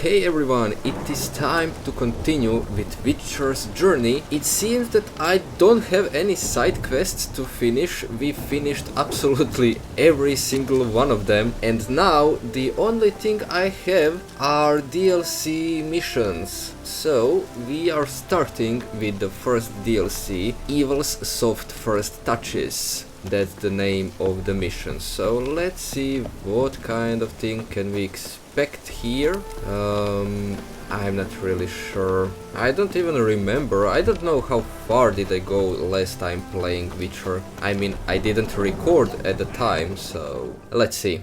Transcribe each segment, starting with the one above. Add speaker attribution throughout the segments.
Speaker 1: Okay everyone, it is time to continue with Witcher's journey. It seems that I don't have any side quests to finish. We finished absolutely every single one of them, and now the only thing I have are DLC missions. So we are starting with the first DLC, Evil's Soft First Touches. That's the name of the mission. So let's see what kind of thing can we expect here. I'm not really sure. I don't even remember. I don't know how far did I go last time playing Witcher. I mean, I didn't record at the time, so let's see.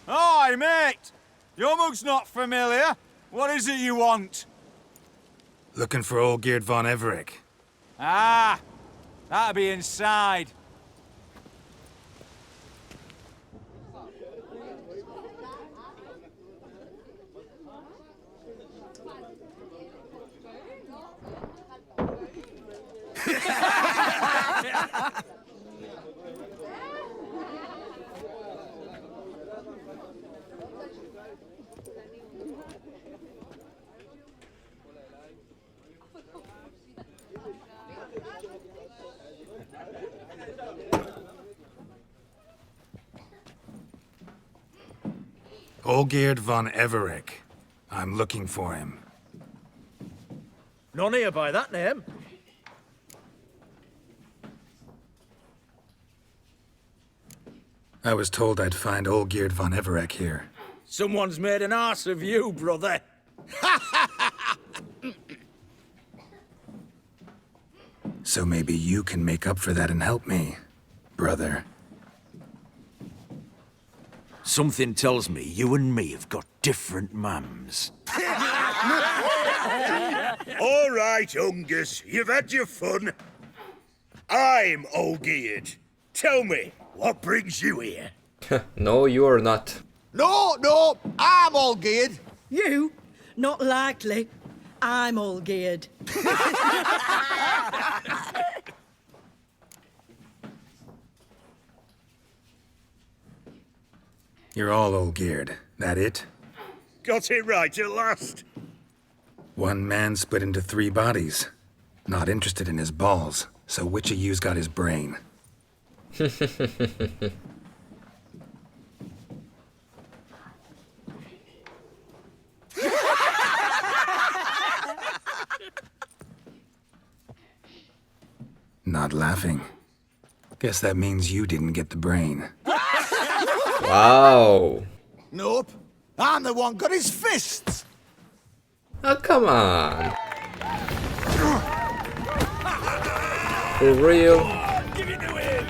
Speaker 2: Hi, mate! Your mug's not familiar. What is it you want?
Speaker 3: Looking for old Geert von Everec.
Speaker 2: Ah, that'll be inside.
Speaker 3: Old Geert von Everec. I'm looking for him.
Speaker 4: None here by that name.
Speaker 3: I was told I'd find old Geert von Everec here.
Speaker 4: Someone's made an arse of you, brother.
Speaker 3: So maybe you can make up for that and help me, brother.
Speaker 4: Something tells me you and me have got different mums.
Speaker 5: All right, Ungus, you've had your fun. I'm old Geert. Tell me, what brings you here?
Speaker 1: No, you are not.
Speaker 6: No, I'm all geared.
Speaker 7: You? Not likely. I'm all geared.
Speaker 3: You're all old Geert. That it?
Speaker 5: Got it right at last.
Speaker 3: One man split into 3 bodies. Not interested in his balls, so which of you's got his brain? Not laughing. Guess that means you didn't get the brain.
Speaker 1: Wow.
Speaker 6: Nope. I'm the one got his fists.
Speaker 1: Oh, come on. For real?
Speaker 5: Give it to him.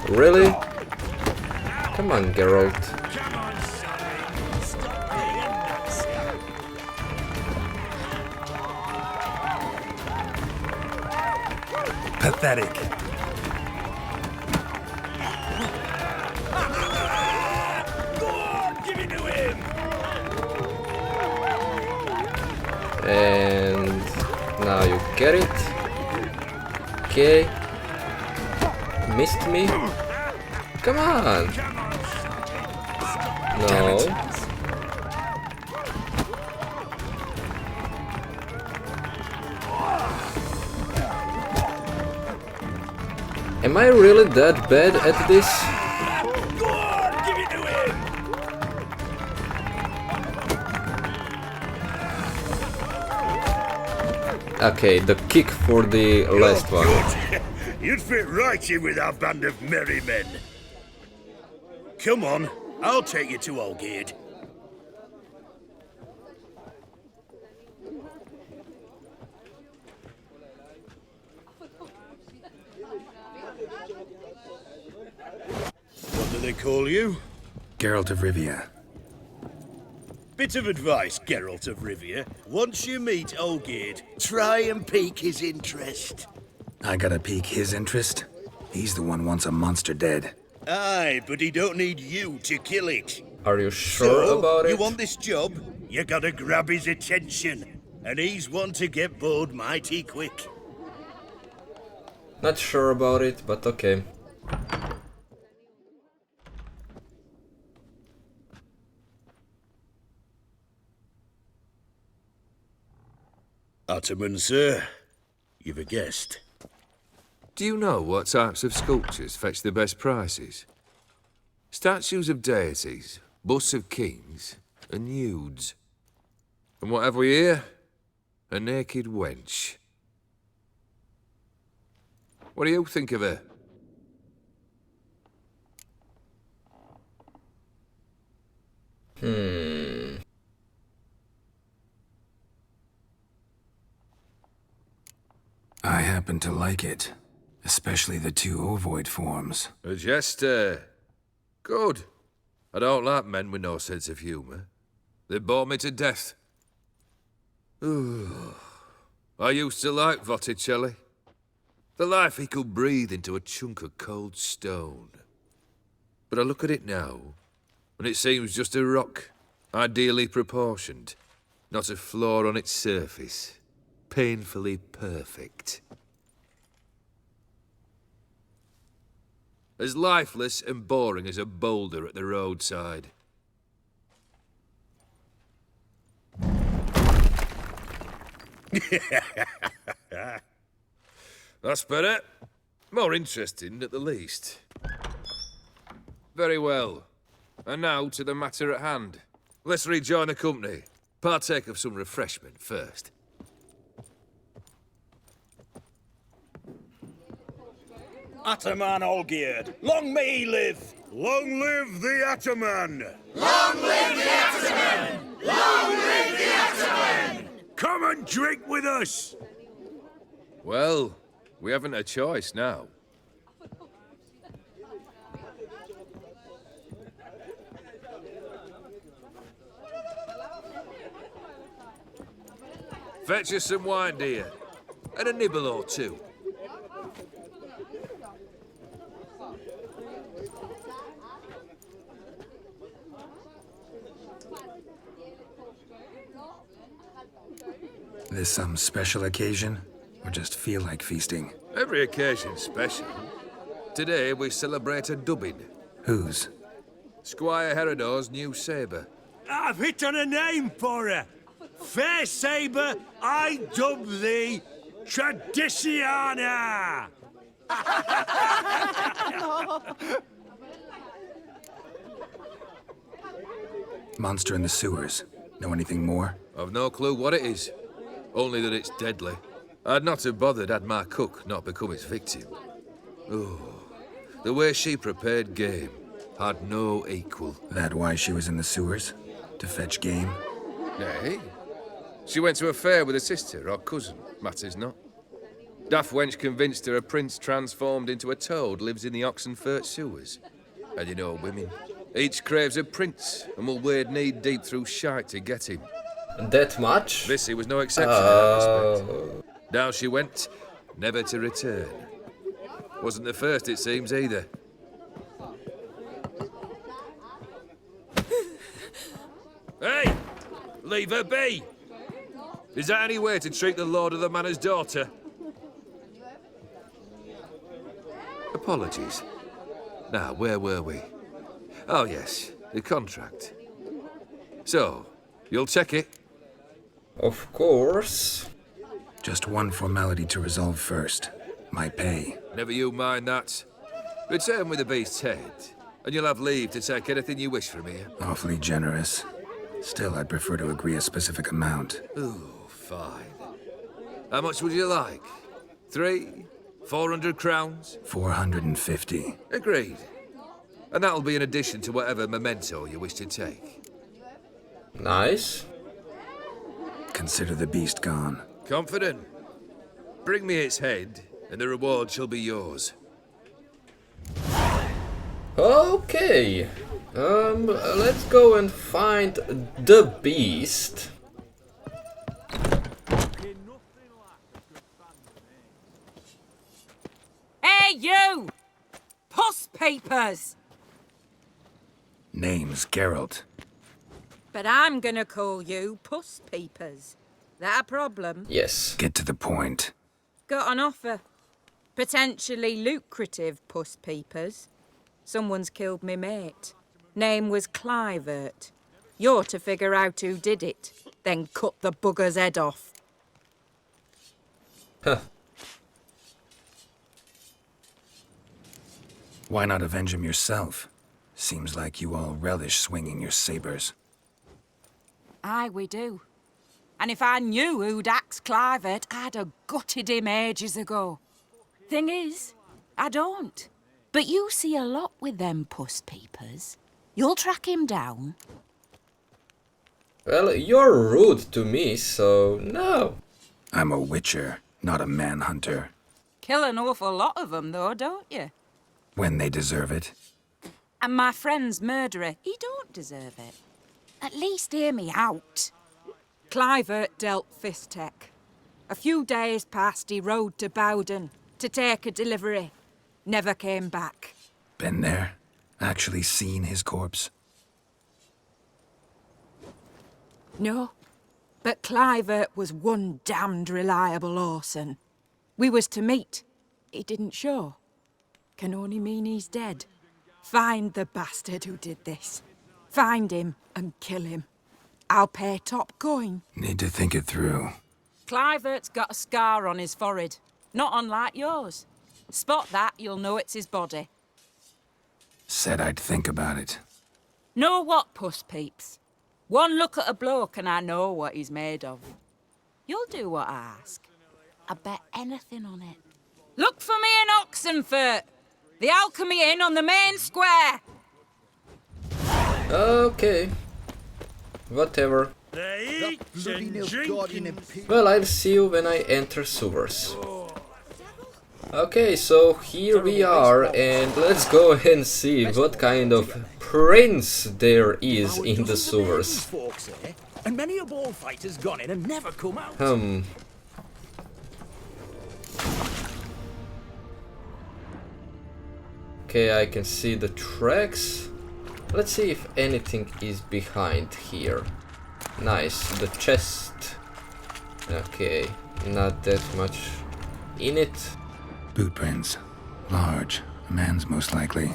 Speaker 1: Really? Come on, Geralt.
Speaker 5: Come on, sonny. Stop being nuts.
Speaker 3: Pathetic.
Speaker 5: Go on, give it to him.
Speaker 1: And now you get it. Okay. Missed me. Come on. No. Am I really that bad at this?
Speaker 5: Go on, give it to him.
Speaker 1: Okay, the kick for the last one.
Speaker 5: Good. You'd fit right in with our band of merry men. Come on, I'll take you to old Geert. What do they call you?
Speaker 3: Geralt of Rivia.
Speaker 5: Bit of advice, Geralt of Rivia. Once you meet old Geert, try and pique his interest.
Speaker 3: I gotta pique his interest? He's the one wants a monster dead.
Speaker 5: Aye, but he don't need you to kill it.
Speaker 1: Are you sure
Speaker 5: So,
Speaker 1: about it?
Speaker 5: you want this job? You gotta grab his attention. And he's one to get bored mighty quick.
Speaker 1: Not sure about it, but okay.
Speaker 5: Ataman, sir. You've a guest.
Speaker 8: Do you know what types of sculptures fetch the best prices? Statues of deities, busts of kings, and nudes. And what have we here? A naked wench. What do you think of her?
Speaker 3: I happen to like it. Especially the two ovoid forms.
Speaker 8: A jester. Good. I don't like men with no sense of humour. They bore me to death. Ooh. I used to like Botticelli. The life he could breathe into a chunk of cold stone. But I look at it now, and it seems just a rock, ideally proportioned, not a flaw on its surface. Painfully perfect. As lifeless and boring as a boulder at the roadside. That's better. More interesting, at the least. Very well. And now to the matter at hand. Let's rejoin the company. Partake of some refreshment first.
Speaker 5: Ataman Olgierd, long may he live! Long live the Ataman!
Speaker 6: Long live the Ataman! Long live the Ataman!
Speaker 5: Come and drink with us!
Speaker 8: Well, we haven't a choice now. Fetch us some wine, dear. And a nibble or two.
Speaker 3: This some special occasion? Or just feel like feasting?
Speaker 8: Every occasion's special. Today we celebrate a dubbing.
Speaker 3: Whose?
Speaker 8: Squire Herodor's new sabre.
Speaker 5: I've hit on a name for her! Fair Sabre, I dub thee Tradiciana!
Speaker 3: Monster in the sewers. Know anything more?
Speaker 8: I've no clue what it is. Only that it's deadly. I'd not have bothered had my cook not become its victim. Oh, the way she prepared game had no equal.
Speaker 3: That why she was in the sewers? To fetch game?
Speaker 8: Nay. She went to a fair with a sister or cousin, matters not. Daft wench convinced her a prince transformed into a toad lives in the Oxenfurt sewers. And you know women. Each craves a prince and will wade knee-deep through shite to get him.
Speaker 1: That much?
Speaker 8: Missy was no exception in that respect. Down she went, never to return. Wasn't the first, it seems, either. Hey! Leave her be! Is that any way to treat the lord of the manor's daughter? Apologies. Now, where were we? Oh, yes, the contract. So, you'll check it?
Speaker 1: Of course.
Speaker 3: Just one formality to resolve first. My pay.
Speaker 8: Never you mind that. Return with the beast's head, and you'll have leave to take anything you wish from here.
Speaker 3: Awfully generous. Still, I'd prefer to agree a specific amount.
Speaker 8: Ooh, fine. How much would you like? 300, 400 crowns?
Speaker 3: 450.
Speaker 8: Agreed. And that'll be in addition to whatever memento you wish to take.
Speaker 1: Nice.
Speaker 3: Consider the beast gone.
Speaker 8: Confident? Bring me its head, and the reward shall be yours.
Speaker 1: Okay. Let's go and find the beast.
Speaker 9: Hey, you! Puss papers!
Speaker 3: Name's Geralt.
Speaker 9: But I'm gonna call you Puss Peepers. That a problem?
Speaker 1: Yes.
Speaker 3: Get to the point.
Speaker 9: Got an offer. Potentially lucrative puss peepers. Someone's killed me mate. Name was Clivert. You're to figure out who did it, then cut the bugger's head off.
Speaker 1: Huh.
Speaker 3: Why not avenge him yourself? Seems like you all relish swinging your sabers.
Speaker 9: Aye, we do. And if I knew who'd axed Clivert, I'd have gutted him ages ago. Thing is, I don't. But you see a lot with them puss peepers. You'll track him down.
Speaker 1: Well, you're rude to me, so no.
Speaker 3: I'm a witcher, not a manhunter.
Speaker 9: Kill an awful lot of them, though, don't you?
Speaker 3: When they deserve it.
Speaker 9: And my friend's murderer, he don't deserve it. At least hear me out. Clivert dealt Fistech. A few days past, he rode to Bowden to take a delivery. Never came back.
Speaker 3: Been there? Actually seen his corpse?
Speaker 9: No, but Clivert was one damned reliable horseman. We was to meet. He didn't show. Can only mean he's dead. Find the bastard who did this. Find him and kill him. I'll pay top coin.
Speaker 3: Need to think it through.
Speaker 9: Clivert's got a scar on his forehead, not unlike yours. Spot that, you'll know it's his body.
Speaker 3: Said I'd think about it.
Speaker 9: Know what, puss peeps? One look at a bloke and I know what he's made of. You'll do what I ask. I bet anything on it. Look for me in Oxenfurt. The Alchemy Inn on the main square.
Speaker 1: Okay. Whatever. Well, I'll see you when I enter sewers. Okay, so here we are, and let's go and see what kind of prince there is in the sewers.
Speaker 5: And many a bullfighter's gone in and never come out.
Speaker 1: Okay, I can see the tracks. Let's see if anything is behind here. Nice, the chest. Okay, not that much in it.
Speaker 3: Boot prints. Large. A man's most likely.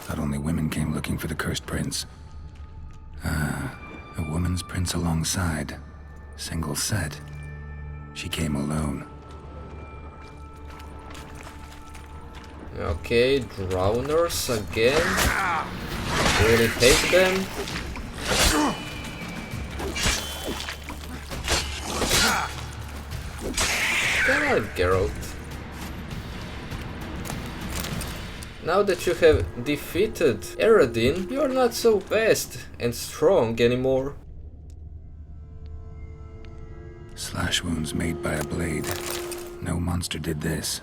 Speaker 3: Thought only women came looking for the cursed prince. A woman's prints alongside. Single set. She came alone.
Speaker 1: Okay, drowners again. Really hate them. Get out, Geralt. Now that you have defeated Eredin, you're not so fast and strong anymore.
Speaker 3: Slash wounds made by a blade. No monster did this.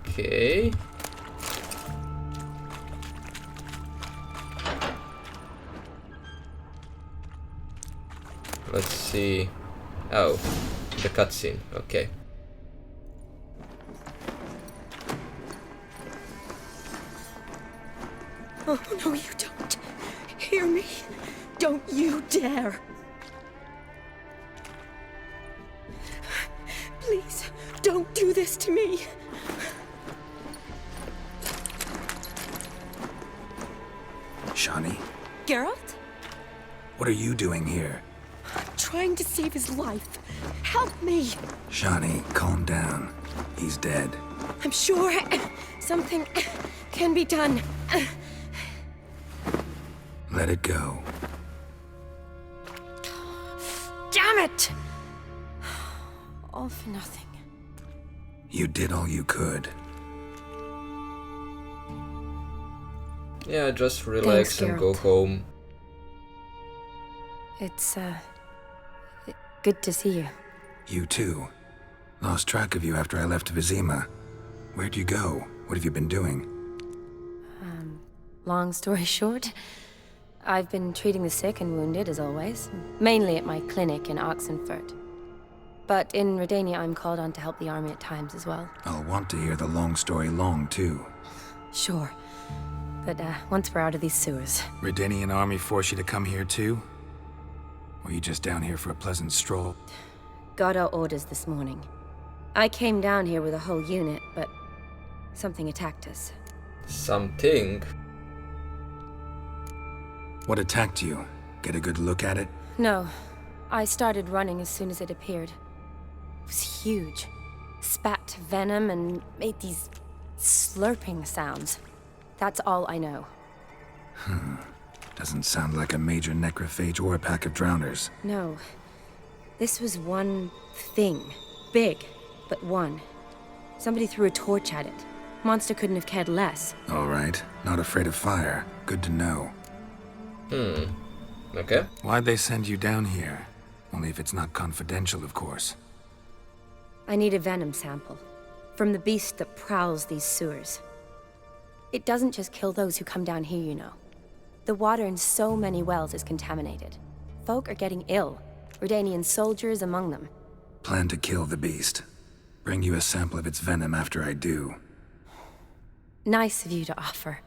Speaker 1: Okay. Let's see. Oh, the cutscene. Okay.
Speaker 7: Oh, no, you don't. Hear me? Don't you dare. Please, don't do this to me.
Speaker 3: Shani?
Speaker 7: Geralt?
Speaker 3: What are you doing here?
Speaker 7: Trying to save his life. Help me.
Speaker 3: Shani, calm down. He's dead.
Speaker 7: I'm sure something can be done.
Speaker 3: Let it go.
Speaker 7: Damn it! All for nothing.
Speaker 3: You did all you could.
Speaker 1: Yeah, just relax and go
Speaker 10: Geralt.
Speaker 1: home.
Speaker 10: It's, good to see you.
Speaker 3: You too. Lost track of you after I left Vizima. Where'd you go? What have you been doing?
Speaker 10: Long story short, I've been treating the sick and wounded, as always. Mainly at my clinic in Oxenfurt. But in Redania, I'm called on to help the army at times as well.
Speaker 3: I'll want to hear the long story long, too.
Speaker 10: Sure. But, once we're out of these sewers.
Speaker 3: Redanian army force you to come here, too? Or you just down here for a pleasant stroll?
Speaker 10: got our orders this morning. I came down here with a whole unit, but something attacked us.
Speaker 1: Something?
Speaker 3: What attacked you? Get a good look at it?
Speaker 10: No. I started running as soon as it appeared. It was huge. Spat venom and made these slurping sounds. That's all I know.
Speaker 3: Doesn't sound like a major necrophage or a pack of drowners.
Speaker 10: No. This was one thing. Big, but one. Somebody threw a torch at it. Monster couldn't have cared less.
Speaker 3: All right. Not afraid of fire. Good to know.
Speaker 1: Okay.
Speaker 3: Why'd they send you down here? Only if it's not confidential, of course.
Speaker 10: I need a venom sample. From the beast that prowls these sewers. It doesn't just kill those who come down here, you know. The water in so many wells is contaminated. Folk are getting ill. Redanian soldiers among them.
Speaker 3: Plan to kill the beast. Bring you a sample of its venom after I do.
Speaker 10: Nice of you to offer.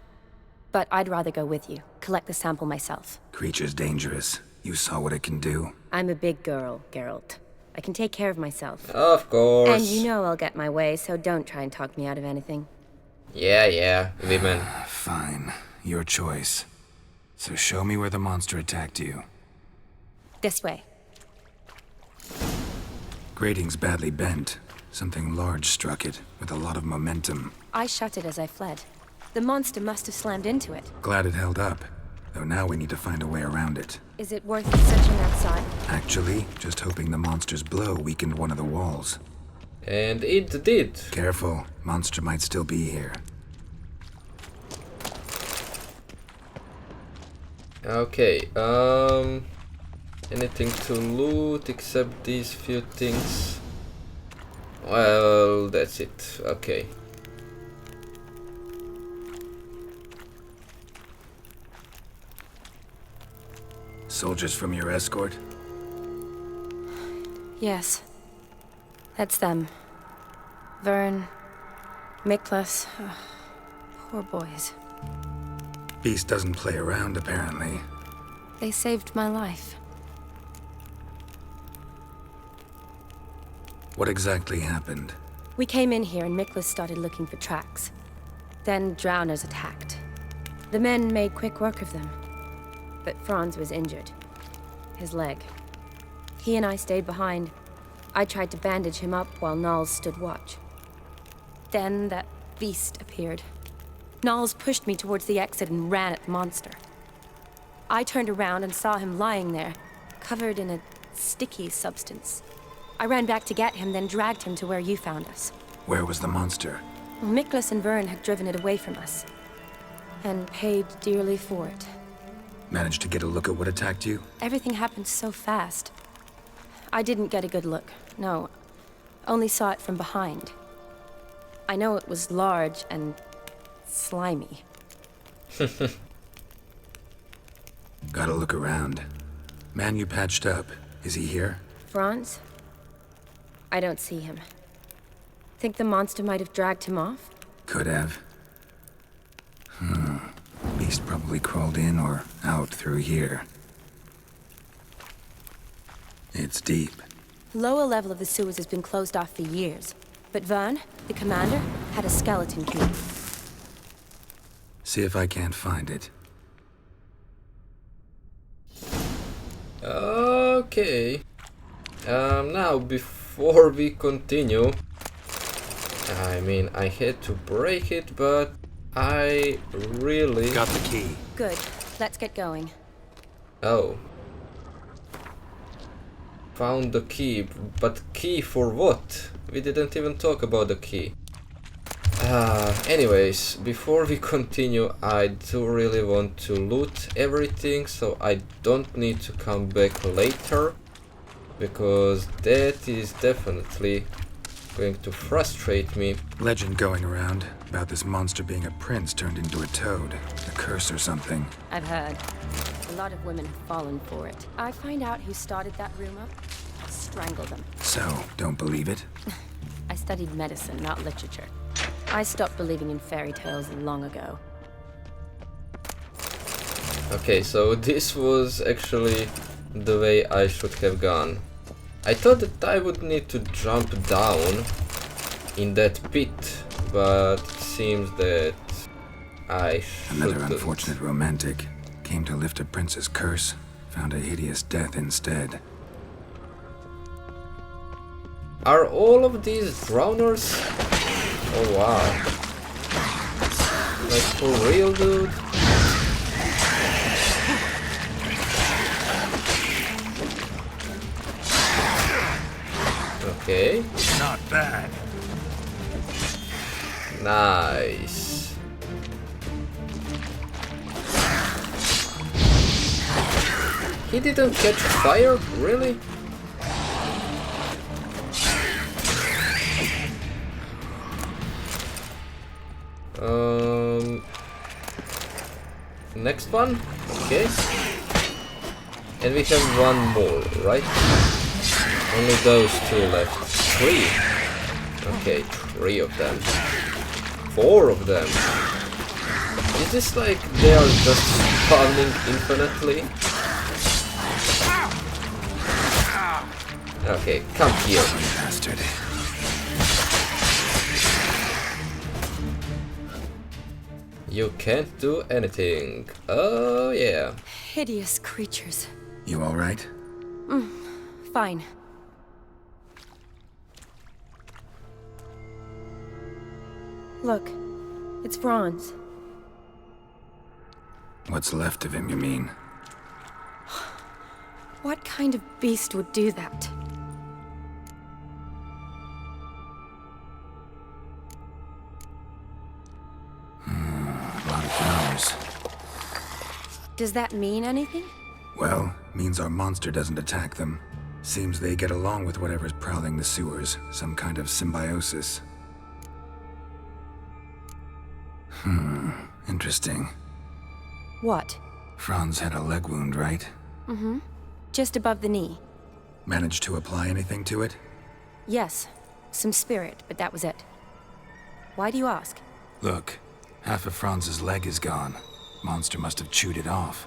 Speaker 10: But I'd rather go with you. Collect the sample myself.
Speaker 3: Creature's dangerous. You saw what it can do.
Speaker 10: I'm a big girl, Geralt. I can take care of myself.
Speaker 1: Of course.
Speaker 10: And you know I'll get my way, so don't try and talk me out of anything.
Speaker 1: Yeah, women.
Speaker 3: Fine. Your choice. So show me where the monster attacked you.
Speaker 10: This way.
Speaker 3: Grating's badly bent. Something large struck it, with a lot of momentum.
Speaker 10: I shut it as I fled. The monster must have slammed into it.
Speaker 3: Glad it held up. Though now we need to find a way around it.
Speaker 10: Is it worth searching outside?
Speaker 3: Actually, just hoping the monster's blow weakened one of the walls.
Speaker 1: And it did.
Speaker 3: Careful. Monster might still be here.
Speaker 1: Okay, anything to loot except these few things? Well, that's it. Okay.
Speaker 3: Soldiers from your escort?
Speaker 10: Yes. That's them. Vern, Miklas. Poor boys.
Speaker 3: Beast doesn't play around, apparently.
Speaker 10: They saved my life.
Speaker 3: What exactly happened?
Speaker 10: We came in here and Miklas started looking for tracks. Then drowners attacked. The men made quick work of them. But Franz was injured. His leg. He and I stayed behind. I tried to bandage him up while Nals stood watch. Then that beast appeared. Nals pushed me towards the exit and ran at the monster. I turned around and saw him lying there, covered in a sticky substance. I ran back to get him, then dragged him to where you found us.
Speaker 3: Where was the monster?
Speaker 10: Miklas and Vern had driven it away from us. And paid dearly for it.
Speaker 3: Managed to get a look at what attacked you?
Speaker 10: Everything happened so fast. I didn't get a good look, no. Only saw it from behind. I know it was large and slimy.
Speaker 3: Gotta look around. Man you patched up, is he here?
Speaker 10: Franz? I don't see him. Think the monster might have dragged him off?
Speaker 3: Could have. Beast probably crawled in or out through here. It's deep.
Speaker 10: Lower level of the sewers has been closed off for years. But Vern, the commander, had a skeleton key.
Speaker 3: See if I can't find it.
Speaker 1: Okay. Now before we continue, I mean, I had to break it, but I really...
Speaker 3: Got the key.
Speaker 10: Good. Let's get going.
Speaker 1: Oh. Found the key, but key for what? We didn't even talk about the key. Anyways, before we continue, I do really want to loot everything, so I don't need to come back later, because that is definitely going to frustrate me.
Speaker 3: Legend going around about this monster being a prince turned into a toad. A curse or something.
Speaker 10: I've heard. A lot of women have fallen for it. I find out who started that rumor, strangle them.
Speaker 3: So, don't believe it?
Speaker 10: I studied medicine, not literature. I stopped believing in fairy tales long ago.
Speaker 1: Okay, so this was actually the way I should have gone. I thought that I would need to jump down in that pit, but it seems that I shouldn't.
Speaker 3: Another unfortunate romantic came to lift a prince's curse, found a hideous death instead.
Speaker 1: Are all of these drowners? Oh wow. Like for real, dude? Okay.
Speaker 5: Not bad.
Speaker 1: Nice. He didn't catch fire? Really? Next one? Okay. And we have one more, right? Only those two left. 3. Okay, 3 of them. 4 of them. Is this like they are just spawning infinitely? Okay, come here.
Speaker 3: Bastard.
Speaker 1: You can't do anything. Oh yeah.
Speaker 10: Hideous creatures.
Speaker 3: You all right?
Speaker 10: Fine. Look, it's Franz.
Speaker 3: What's left of him, you mean?
Speaker 10: What kind of beast would do that?
Speaker 3: A lot of flowers.
Speaker 10: Does that mean anything?
Speaker 3: Well, means our monster doesn't attack them. Seems they get along with whatever's prowling the sewers. Some kind of symbiosis. Interesting.
Speaker 10: What?
Speaker 3: Franz had a leg wound, right?
Speaker 10: Just above the knee.
Speaker 3: Managed to apply anything to it?
Speaker 10: Yes, some spirit, but that was it. Why do you ask?
Speaker 3: Look, half of Franz's leg is gone. Monster must have chewed it off.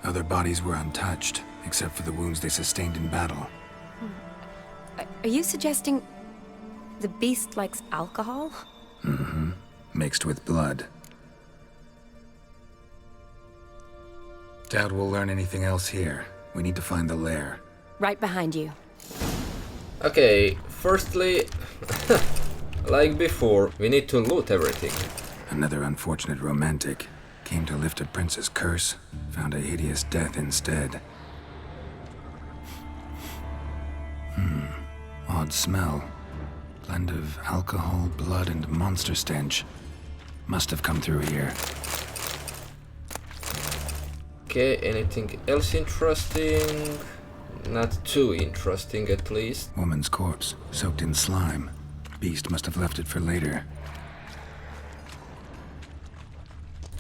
Speaker 3: Other bodies were untouched, except for the wounds they sustained in battle.
Speaker 10: Are you suggesting the beast likes alcohol?
Speaker 3: Mixed with blood. Doubt we'll learn anything else here. We need to find the lair.
Speaker 10: Right behind you.
Speaker 1: Okay, firstly, like before, we need to loot everything.
Speaker 3: Another unfortunate romantic came to lift a prince's curse, found a hideous death instead. Odd smell. Blend of alcohol, blood, and monster stench. Must have come through here.
Speaker 1: Okay, anything else interesting? Not too interesting, at least.
Speaker 3: Woman's corpse, soaked in slime. Beast must have left it for later.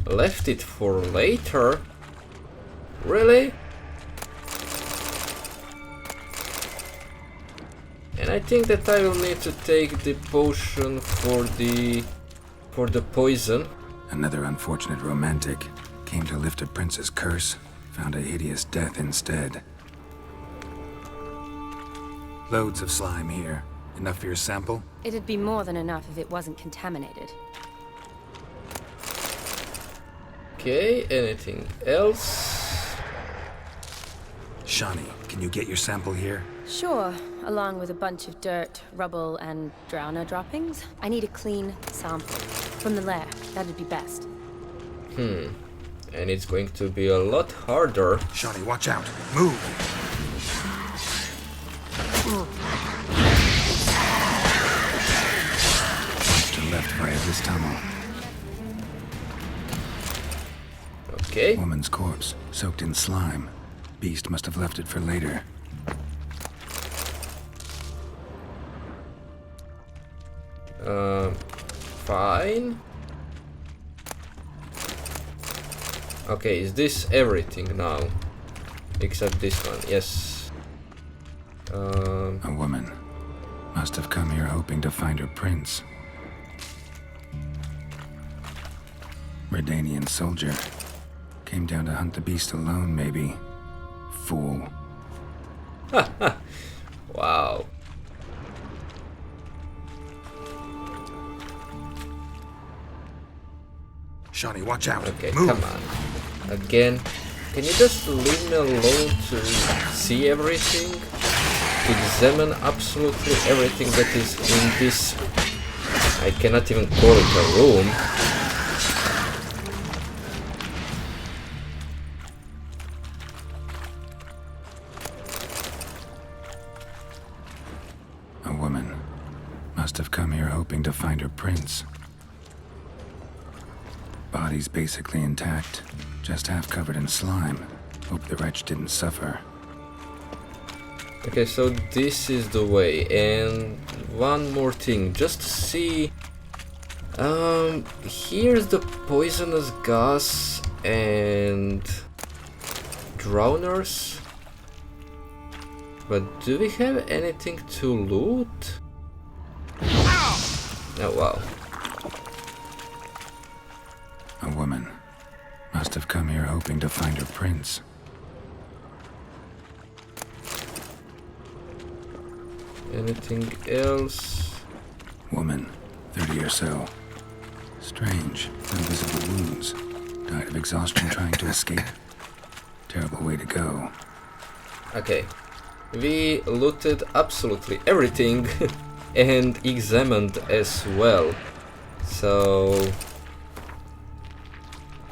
Speaker 1: Left it for later? Really? And I think that I will need to take the potion for the poison.
Speaker 3: Another unfortunate romantic came to lift a prince's curse, found a hideous death instead. Loads of slime here. Enough for your sample?
Speaker 10: It'd be more than enough if it wasn't contaminated.
Speaker 1: Okay, anything else?
Speaker 3: Shani, can you get your sample here?
Speaker 10: Sure, along with a bunch of dirt, rubble, and drowner droppings. I need a clean sample. From the lair, that'd be best.
Speaker 1: And it's going to be a lot harder.
Speaker 3: Shani, watch out! Move! To left via this tunnel.
Speaker 1: Okay.
Speaker 3: Woman's corpse, soaked in slime. Beast must have left it for later.
Speaker 1: Fine. Okay, is this everything now? Except this one, yes.
Speaker 3: A woman. Must have come here hoping to find her prince. Redanian soldier. Came down to hunt the beast alone, maybe. Fool.
Speaker 1: Wow.
Speaker 3: Shawnee, watch out.
Speaker 1: Okay,
Speaker 3: Move.
Speaker 1: come on. Again. Can you just leave me alone to see everything? Examine absolutely everything that is in this... I cannot even call it a room.
Speaker 3: A woman. Must have come here hoping to find her prince. Body's basically intact, just half covered in slime. Hope the wretch didn't suffer.
Speaker 1: Okay, so this is the way. And one more thing, just to see... here's the poisonous gas and... drowners. But do we have anything to loot? Oh wow.
Speaker 3: A woman. Must have come here hoping to find her prince.
Speaker 1: Anything else?
Speaker 3: Woman, 30 or so. Strange, no visible wounds. Died of exhaustion trying to escape. Terrible way to go.
Speaker 1: Okay. We looted absolutely everything and examined as well. So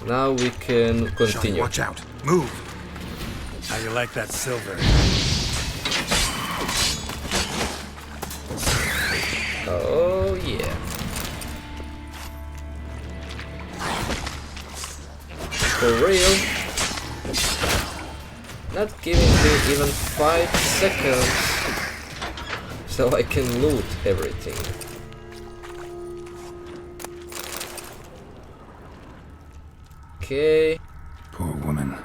Speaker 1: now we can
Speaker 3: Shawnee,
Speaker 1: continue.
Speaker 3: watch out. Move. How you like that silver?
Speaker 1: Oh yeah. For real? Not giving me even 5 seconds so I can loot everything. Okay.
Speaker 3: Poor woman.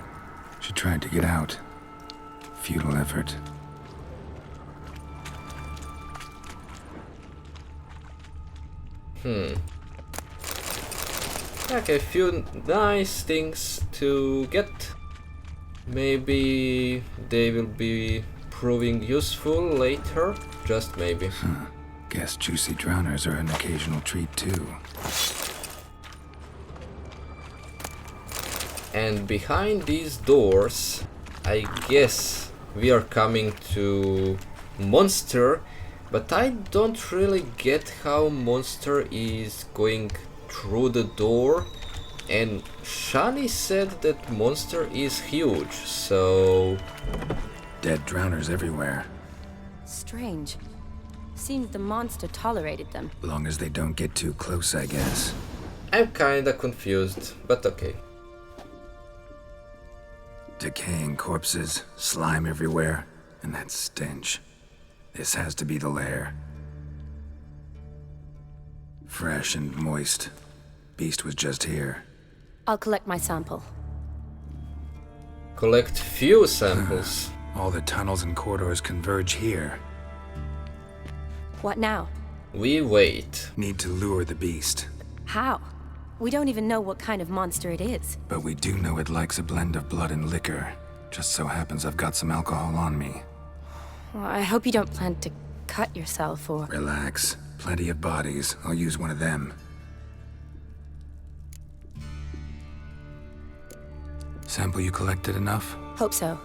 Speaker 3: She tried to get out. Futile effort.
Speaker 1: Okay, a few nice things to get. Maybe they will be proving useful later. Just maybe.
Speaker 3: Guess juicy drowners are an occasional treat too.
Speaker 1: And behind these doors, I guess we are coming to Monster, but I don't really get how Monster is going through the door. And Shani said that Monster is huge, so...
Speaker 3: Dead drowners everywhere.
Speaker 10: Strange. Seems the monster tolerated them.
Speaker 3: Long as they don't get too close, I guess.
Speaker 1: I'm kinda confused, but okay.
Speaker 3: Decaying corpses, slime everywhere, and that stench. This has to be the lair. Fresh and moist. Beast was just here.
Speaker 10: I'll collect my sample.
Speaker 1: Collect few samples.
Speaker 3: All the tunnels and corridors converge here.
Speaker 10: What now?
Speaker 1: We wait.
Speaker 3: Need to lure the beast.
Speaker 10: How? We don't even know what kind of monster it is.
Speaker 3: But we do know it likes a blend of blood and liquor. Just so happens I've got some alcohol on me.
Speaker 10: Well, I hope you don't plan to cut yourself or...
Speaker 3: Relax. Plenty of bodies. I'll use one of them. Sample you collected enough?
Speaker 10: Hope so.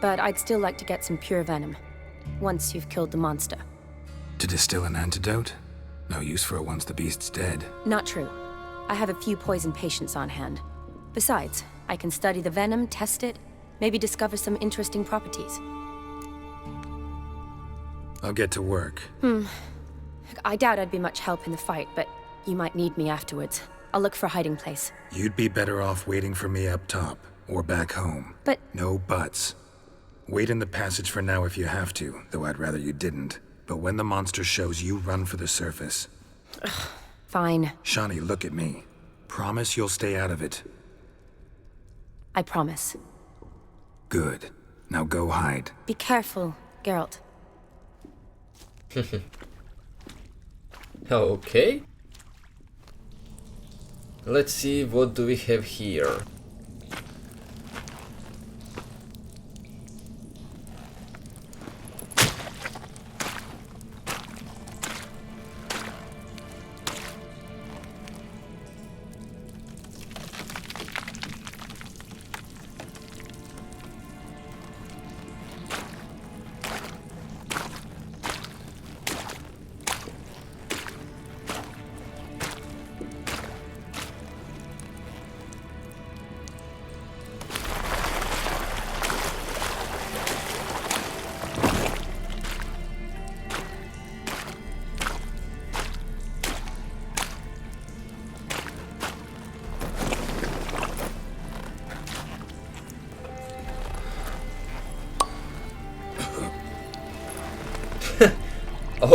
Speaker 10: But I'd still like to get some pure venom. Once you've killed the monster.
Speaker 3: To distill an antidote? No use for it once the beast's dead.
Speaker 10: Not true. I have a few poison patients on hand. Besides, I can study the venom, test it, maybe discover some interesting properties.
Speaker 3: I'll get to work.
Speaker 10: I doubt I'd be much help in the fight, but you might need me afterwards. I'll look for a hiding place.
Speaker 3: You'd be better off waiting for me up top, or back home.
Speaker 10: But...
Speaker 3: No buts. Wait in the passage for now if you have to, though I'd rather you didn't. But when the monster shows, you run for the surface.
Speaker 10: Fine.
Speaker 3: Shani, look at me. Promise you'll stay out of it.
Speaker 10: I promise.
Speaker 3: Good. Now go hide.
Speaker 10: Be careful, Geralt.
Speaker 1: Okay. Let's see, what do we have here?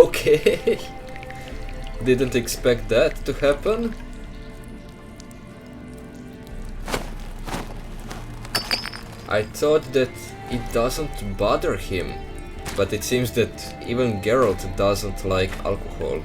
Speaker 1: Okay. Didn't expect that to happen. I thought that it doesn't bother him, but it seems that even Geralt doesn't like alcohol.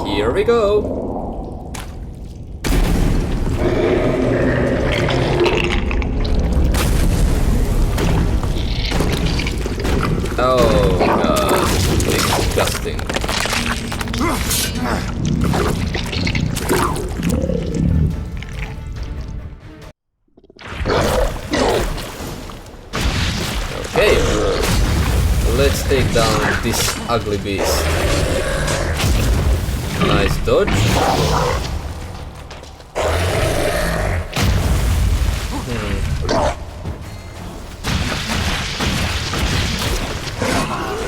Speaker 1: Here we go! Oh god, disgusting. Okay, let's take down this ugly beast. Nice dodge.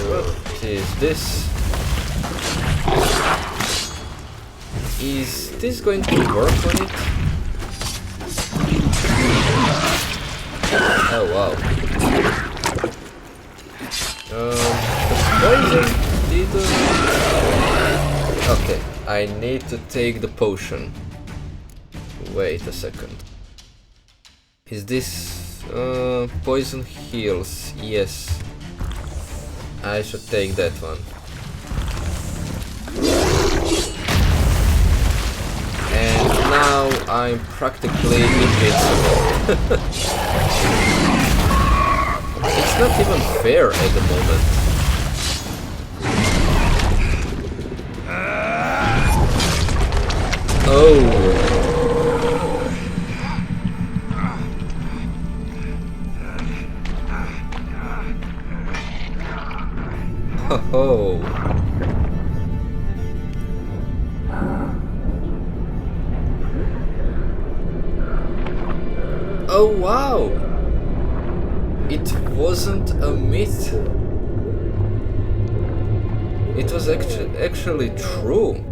Speaker 1: What is this? Is this going to work on it? Oh wow. The poison didn't... Okay, I need to take the potion. Wait a second. Is this poison heals? Yes. I should take that one. And now I'm practically invincible. It's not even fair at the moment. Oh. Oh. Oh wow. It wasn't a myth. It was actually true.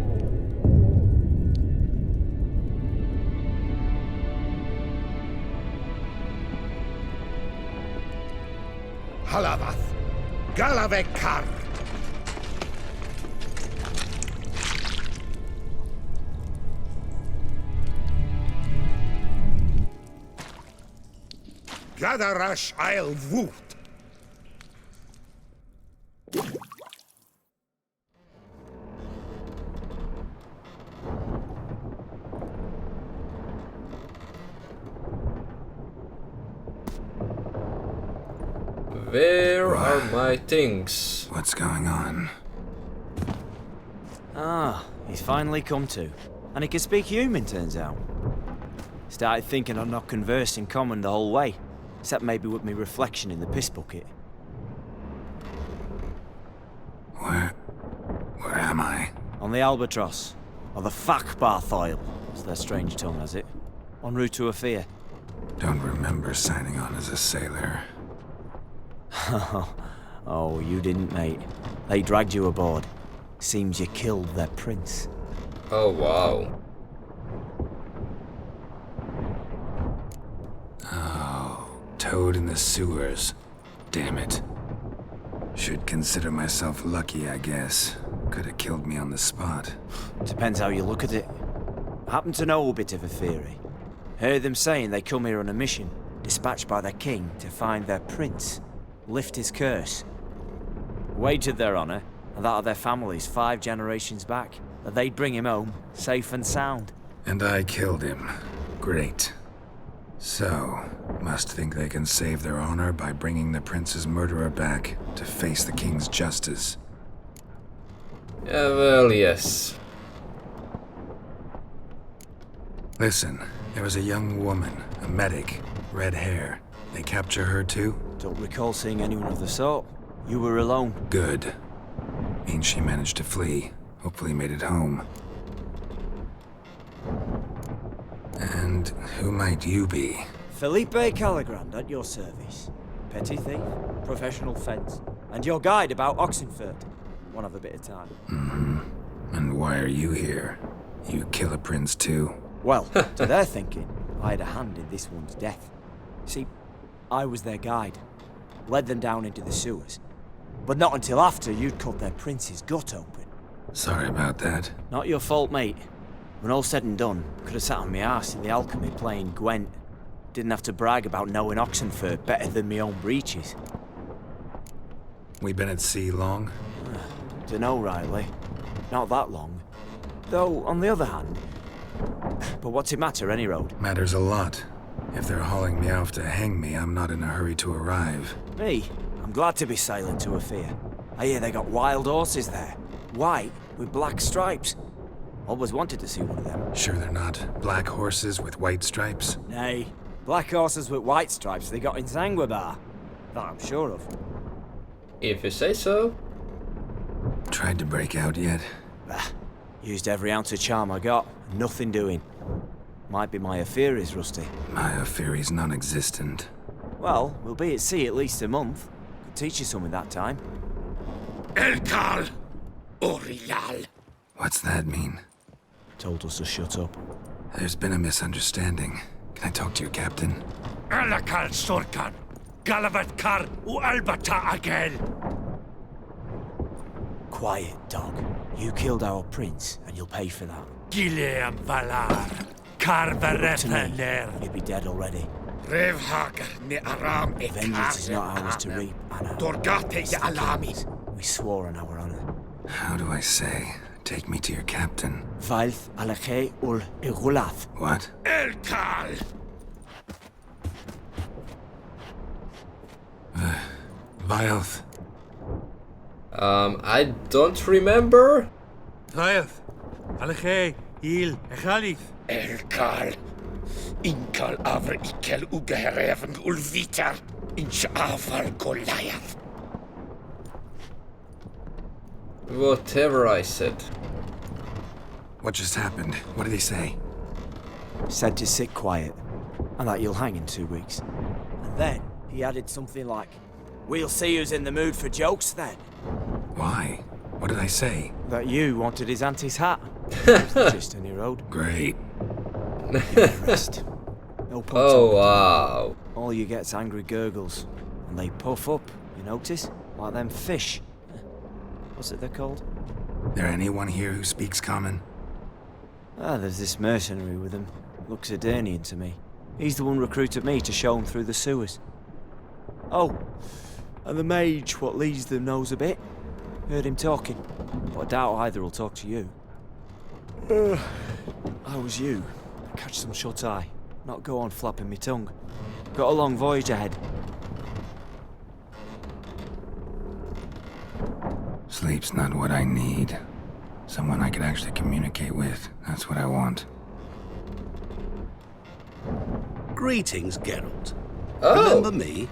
Speaker 5: Halavath, Galavekar. Gadarash I'll Woot.
Speaker 1: Where are my things?
Speaker 3: What's going on?
Speaker 11: Ah, he's finally come to. And he can speak human, turns out. Started thinking I'd not conversed in common the whole way, except maybe with me reflection in the piss bucket.
Speaker 3: Where am I?
Speaker 11: On the Albatross, or the Fakbarthoil, as their strange tongue has it, en route to Afir.
Speaker 3: Don't remember signing on as a sailor.
Speaker 11: Oh, you didn't, mate. They dragged you aboard. Seems you killed their prince.
Speaker 1: Oh wow.
Speaker 3: Oh, toad in the sewers. Damn it. Should consider myself lucky, I guess. Could have killed me on the spot.
Speaker 11: Depends how you look at it. I happen to know a bit of a theory. Heard them saying they come here on a mission, dispatched by their king to find their prince, lift his curse. Wagered their honor, and that of their families 5 generations back, that they'd bring him home, safe and sound.
Speaker 3: And I killed him. Great. So, must think they can save their honor by bringing the prince's murderer back to face the king's justice.
Speaker 1: Yeah, well, yes.
Speaker 3: Listen, there was a young woman, a medic, red hair. They capture her too?
Speaker 11: Don't recall seeing anyone of the sort. You were alone.
Speaker 3: Good. Means she managed to flee. Hopefully made it home. And who might you be?
Speaker 11: Felipe Calagrand at your service. Petty thief, professional fence, and your guide about Oxenford. One of a bit of time.
Speaker 3: Mm-hmm. And why are you here? You kill a prince too?
Speaker 11: Well, to their thinking, I had a hand in this one's death. See, I was their guide. Led them down into the sewers. But not until after you'd cut their prince's gut open.
Speaker 3: Sorry about that.
Speaker 11: Not your fault, mate. When all said and done, could have sat on my arse in the alchemy playing Gwent. Didn't have to brag about knowing Oxenford better than my own breeches.
Speaker 3: We been at sea long?
Speaker 11: Dunno, Riley. Not that long. Though, on the other hand... But what's it matter, any road?
Speaker 3: Matters a lot. If they're hauling me off to hang me, I'm not in a hurry to arrive.
Speaker 11: Me? I'm glad to be sailing to a fair. I hear they got wild horses there. White, with black stripes. Always wanted to see one of them.
Speaker 3: Sure they're not black horses with white stripes?
Speaker 11: Nay. Black horses with white stripes they got in Zanguebar. That I'm sure of.
Speaker 1: If you say so.
Speaker 3: Tried to break out yet?
Speaker 11: Used every ounce of charm I got. Nothing doing. Might be my affair is rusty.
Speaker 3: My affair is non-existent.
Speaker 11: Well, we'll be at sea at least a month. Could teach you something that time.
Speaker 5: Elkal Orial.
Speaker 3: What's that mean?
Speaker 11: Told us to shut up.
Speaker 3: There's been a misunderstanding. Can I talk to your captain?
Speaker 5: Alakal Sorkan. Galavat Kar U Albata Agel.
Speaker 11: Quiet, dog. You killed our prince, and you'll pay for that.
Speaker 5: Gileam Valar. Karvarepaner.
Speaker 11: You'd be dead already.
Speaker 5: Revhagar ne Aram et
Speaker 11: Vengeance is not ours to reap, Anna.
Speaker 5: Dorgate ya Alami.
Speaker 11: We swore on our honor.
Speaker 3: How do I say? Take me to your captain.
Speaker 11: Valth Alache ul Igulath.
Speaker 3: What?
Speaker 5: Elkal.
Speaker 3: Vilth.
Speaker 1: I don't remember.
Speaker 2: Vilth. Alche, Il, Echalith.
Speaker 5: Elkal. Inkal Avr Ikel Ugehereven Ulviter. Inch Aval Goliath.
Speaker 1: Whatever I said.
Speaker 3: What just happened? What did he say?
Speaker 11: Said to sit quiet, and that you'll hang in 2 weeks. And then he added something like, "We'll see who's in the mood for jokes then."
Speaker 3: Why? What did I say?
Speaker 11: That you wanted his auntie's hat. Just on your road.
Speaker 3: Great.
Speaker 11: Rest. No point.
Speaker 1: Oh, wow.
Speaker 11: All you get's angry gurgles, and they puff up, you notice? Like them fish. What's it they're called?
Speaker 3: There anyone here who speaks common?
Speaker 11: There's this mercenary with him. Looks Adernian to me. He's the one recruited me to show him through the sewers. Oh, and the mage what leads them knows a bit. Heard him talking, but I doubt either will talk to you. How was you? Catch some shut-eye, not go on flapping me tongue. Got a long voyage ahead.
Speaker 3: Sleep's not what I need. Someone I could actually communicate with. That's what I want.
Speaker 12: Greetings, Geralt.
Speaker 1: Oh.
Speaker 12: Remember me?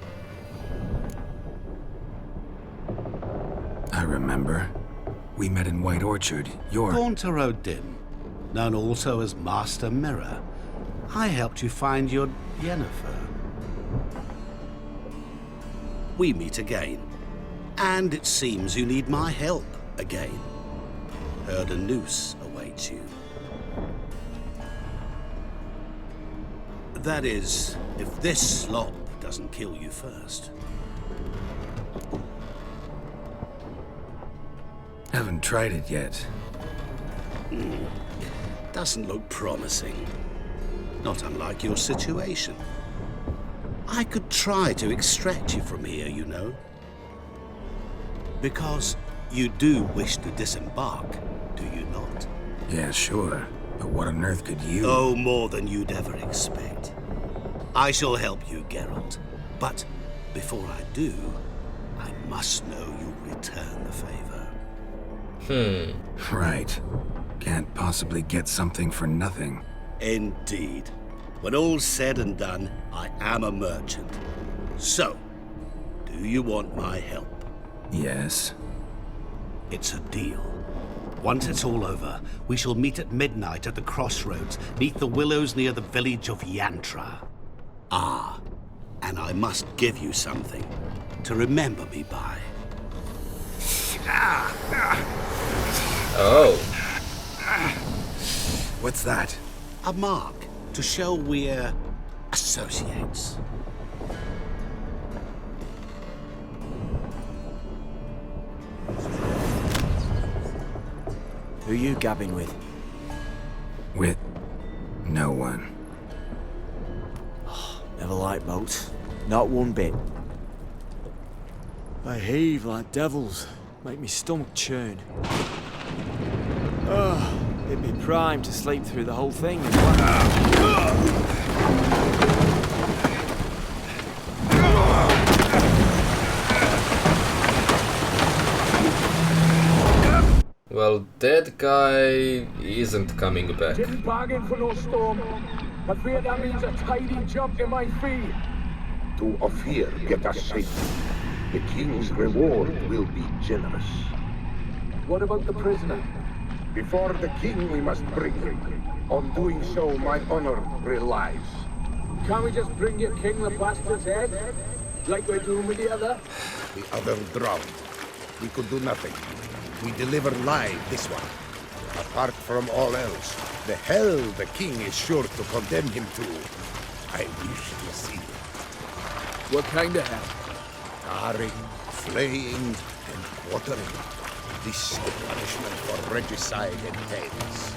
Speaker 3: I remember. We met in White Orchard. You're...
Speaker 12: Gaunter O'Dim, known also as Master Mirror. I helped you find your Yennefer. We meet again. And it seems you need my help again. Heard a noose awaits you. That is, if this slop doesn't kill you first.
Speaker 3: Haven't tried it yet.
Speaker 12: Doesn't look promising. Not unlike your situation. I could try to extract you from here, you know. Because you do wish to disembark, do you not?
Speaker 3: Yeah, sure. But what on earth could you...
Speaker 12: Oh, more than you'd ever expect. I shall help you, Geralt. But before I do, I must know you'll return the favor.
Speaker 3: Right. Can't possibly get something for nothing.
Speaker 12: Indeed. When all's said and done, I am a merchant. So, do you want my help?
Speaker 3: Yes.
Speaker 12: It's a deal. Once it's all over, we shall meet at midnight at the crossroads, neath the willows near the village of Yantra. Ah, and I must give you something to remember me by.
Speaker 1: Oh.
Speaker 3: What's that?
Speaker 12: A mark to show we're associates.
Speaker 11: Who you gabbing with?
Speaker 3: With no one.
Speaker 11: Never liked boats. Not one bit. They heave like devils. Make me stomach churn. It'd be prime to sleep through the whole thing.
Speaker 1: Well, that guy isn't coming back.
Speaker 13: Didn't bargain for no storm. I fear that means a tidy jump in my fee.
Speaker 14: To Ophir get us safe. The king's reward will be generous.
Speaker 13: What about the prisoner?
Speaker 14: Before the king we must bring him. On doing so, my honor relies.
Speaker 13: Can't we just bring your king the bastard's head? Like we're doing with the other?
Speaker 14: The other drowned. We could do nothing. We deliver live this one. Apart from all else, the hell the king is sure to condemn him to. I wish to see it.
Speaker 13: What kind of hell?
Speaker 14: Tarring, flaying, and quartering. This is the punishment for regicide entails.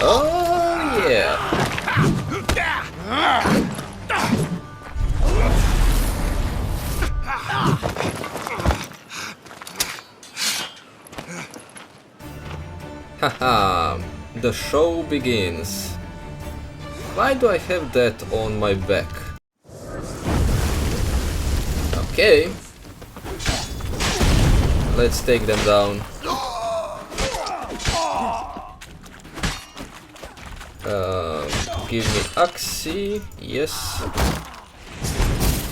Speaker 1: Oh, yeah. Haha, the show begins. Why do I have that on my back? Okay. Let's take them down. Give me Axie, yes.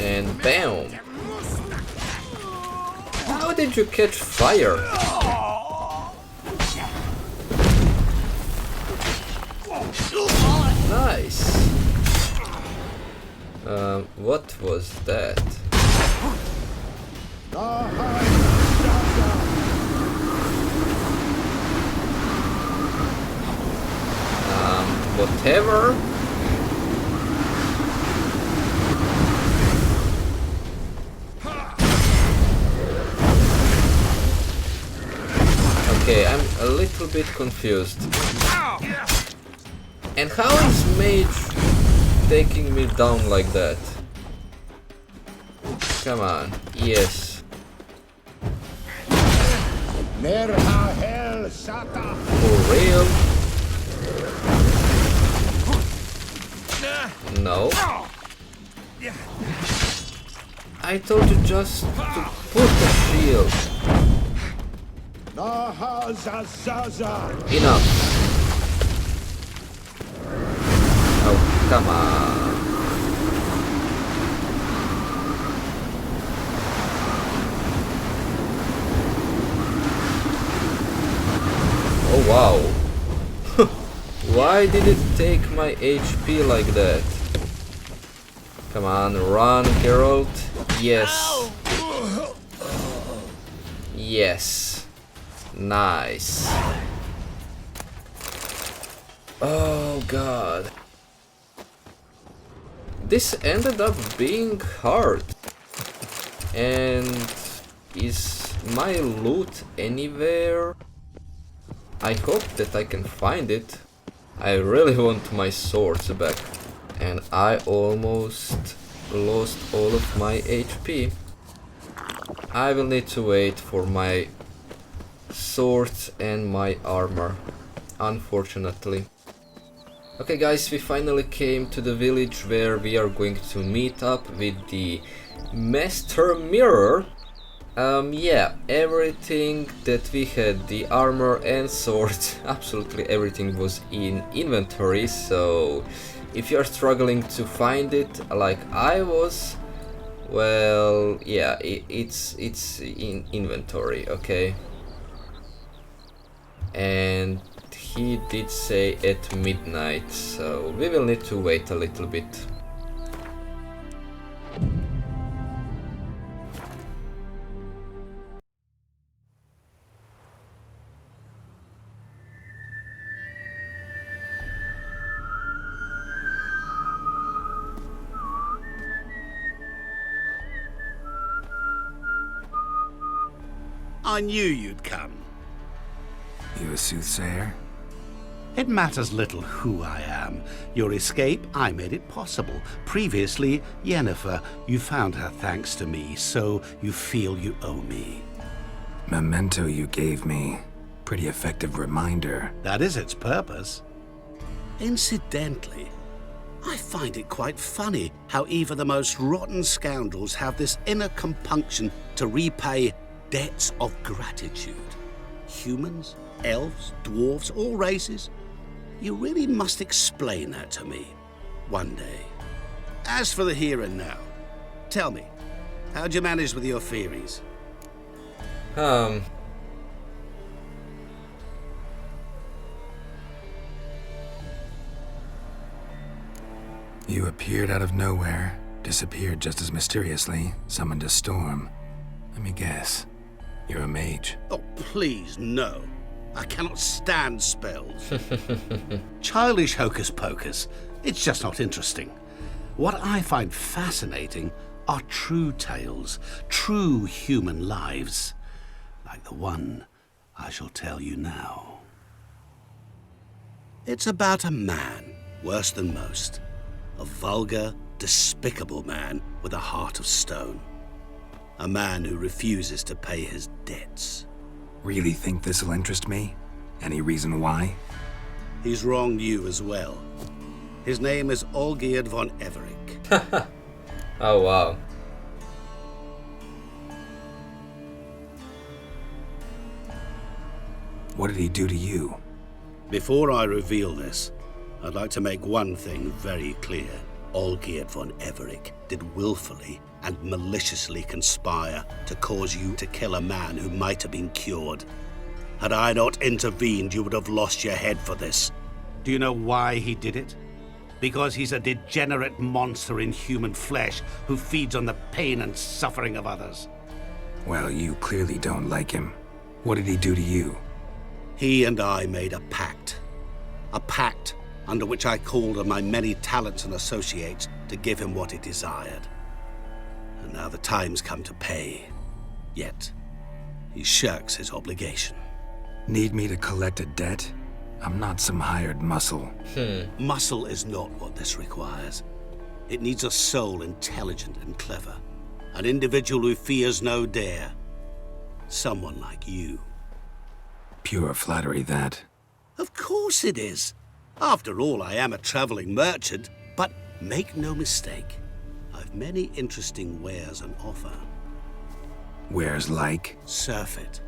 Speaker 1: And bam! How did you catch fire? Nice. What was that? Whatever. Okay, I'm a little bit confused. And how is Mage taking me down like that? Come on, yes. For real? No. I told you just to put the shield. Enough. Oh, come on. Oh wow. Why did it take my HP like that? Come on, run, Geralt. Yes. Yes. Nice. Oh god. This ended up being hard. And is my loot anywhere? I hope that I can find it. I really want my swords back. And I almost lost all of my HP. I will need to wait for my swords and my armor, unfortunately. Okay guys, we finally came to the village where we are going to meet up with the Master Mirror. Yeah, everything that we had, the armor and swords, absolutely everything was in inventory, so If you're struggling to find it like I was, well, yeah, it's in inventory, okay? And he did say at midnight, so we will need to wait a little bit.
Speaker 12: I knew you'd come.
Speaker 3: You a soothsayer?
Speaker 12: It matters little who I am. Your escape, I made it possible. Previously, Yennefer, you found her thanks to me, so you feel you owe me.
Speaker 3: Memento you gave me. Pretty effective reminder.
Speaker 12: That is its purpose. Incidentally, I find it quite funny how even the most rotten scoundrels have this inner compunction to repay debts of gratitude. Humans, elves, dwarves, all races. You really must explain that to me one day. As for the here and now, tell me, how'd you manage with your theories?
Speaker 3: You appeared out of nowhere, disappeared just as mysteriously, summoned a storm. Let me guess. You're a mage.
Speaker 12: Oh, please, no. I cannot stand spells. Childish hocus pocus. It's just not interesting. What I find fascinating are true tales, true human lives, like the one I shall tell you now. It's about a man, worse than most. A vulgar, despicable man with a heart of stone. A man who refuses to pay his debts.
Speaker 3: Really think this'll interest me? Any reason why?
Speaker 12: He's wronged you as well. His name is Olgierd von Everec.
Speaker 1: Oh, wow.
Speaker 3: What did he do to you?
Speaker 12: Before I reveal this, I'd like to make one thing very clear. Olgierd von Everec did willfully and maliciously conspire to cause you to kill a man who might have been cured. Had I not intervened, you would have lost your head for this. Do you know why he did it? Because he's a degenerate monster in human flesh who feeds on the pain and suffering of others.
Speaker 3: Well, you clearly don't like him. What did he do to you?
Speaker 12: He and I made a pact. A pact under which I called on my many talents and associates to give him what he desired. And now the time's come to pay. Yet, he shirks his obligation.
Speaker 3: Need me to collect a debt? I'm not some hired muscle.
Speaker 12: Muscle is not what this requires. It needs a soul intelligent and clever. An individual who fears no dare. Someone like you.
Speaker 3: Pure flattery, that.
Speaker 12: Of course it is. After all, I am a traveling merchant, but make no mistake, I've many interesting wares on offer.
Speaker 3: Wares like?
Speaker 12: Surfeit.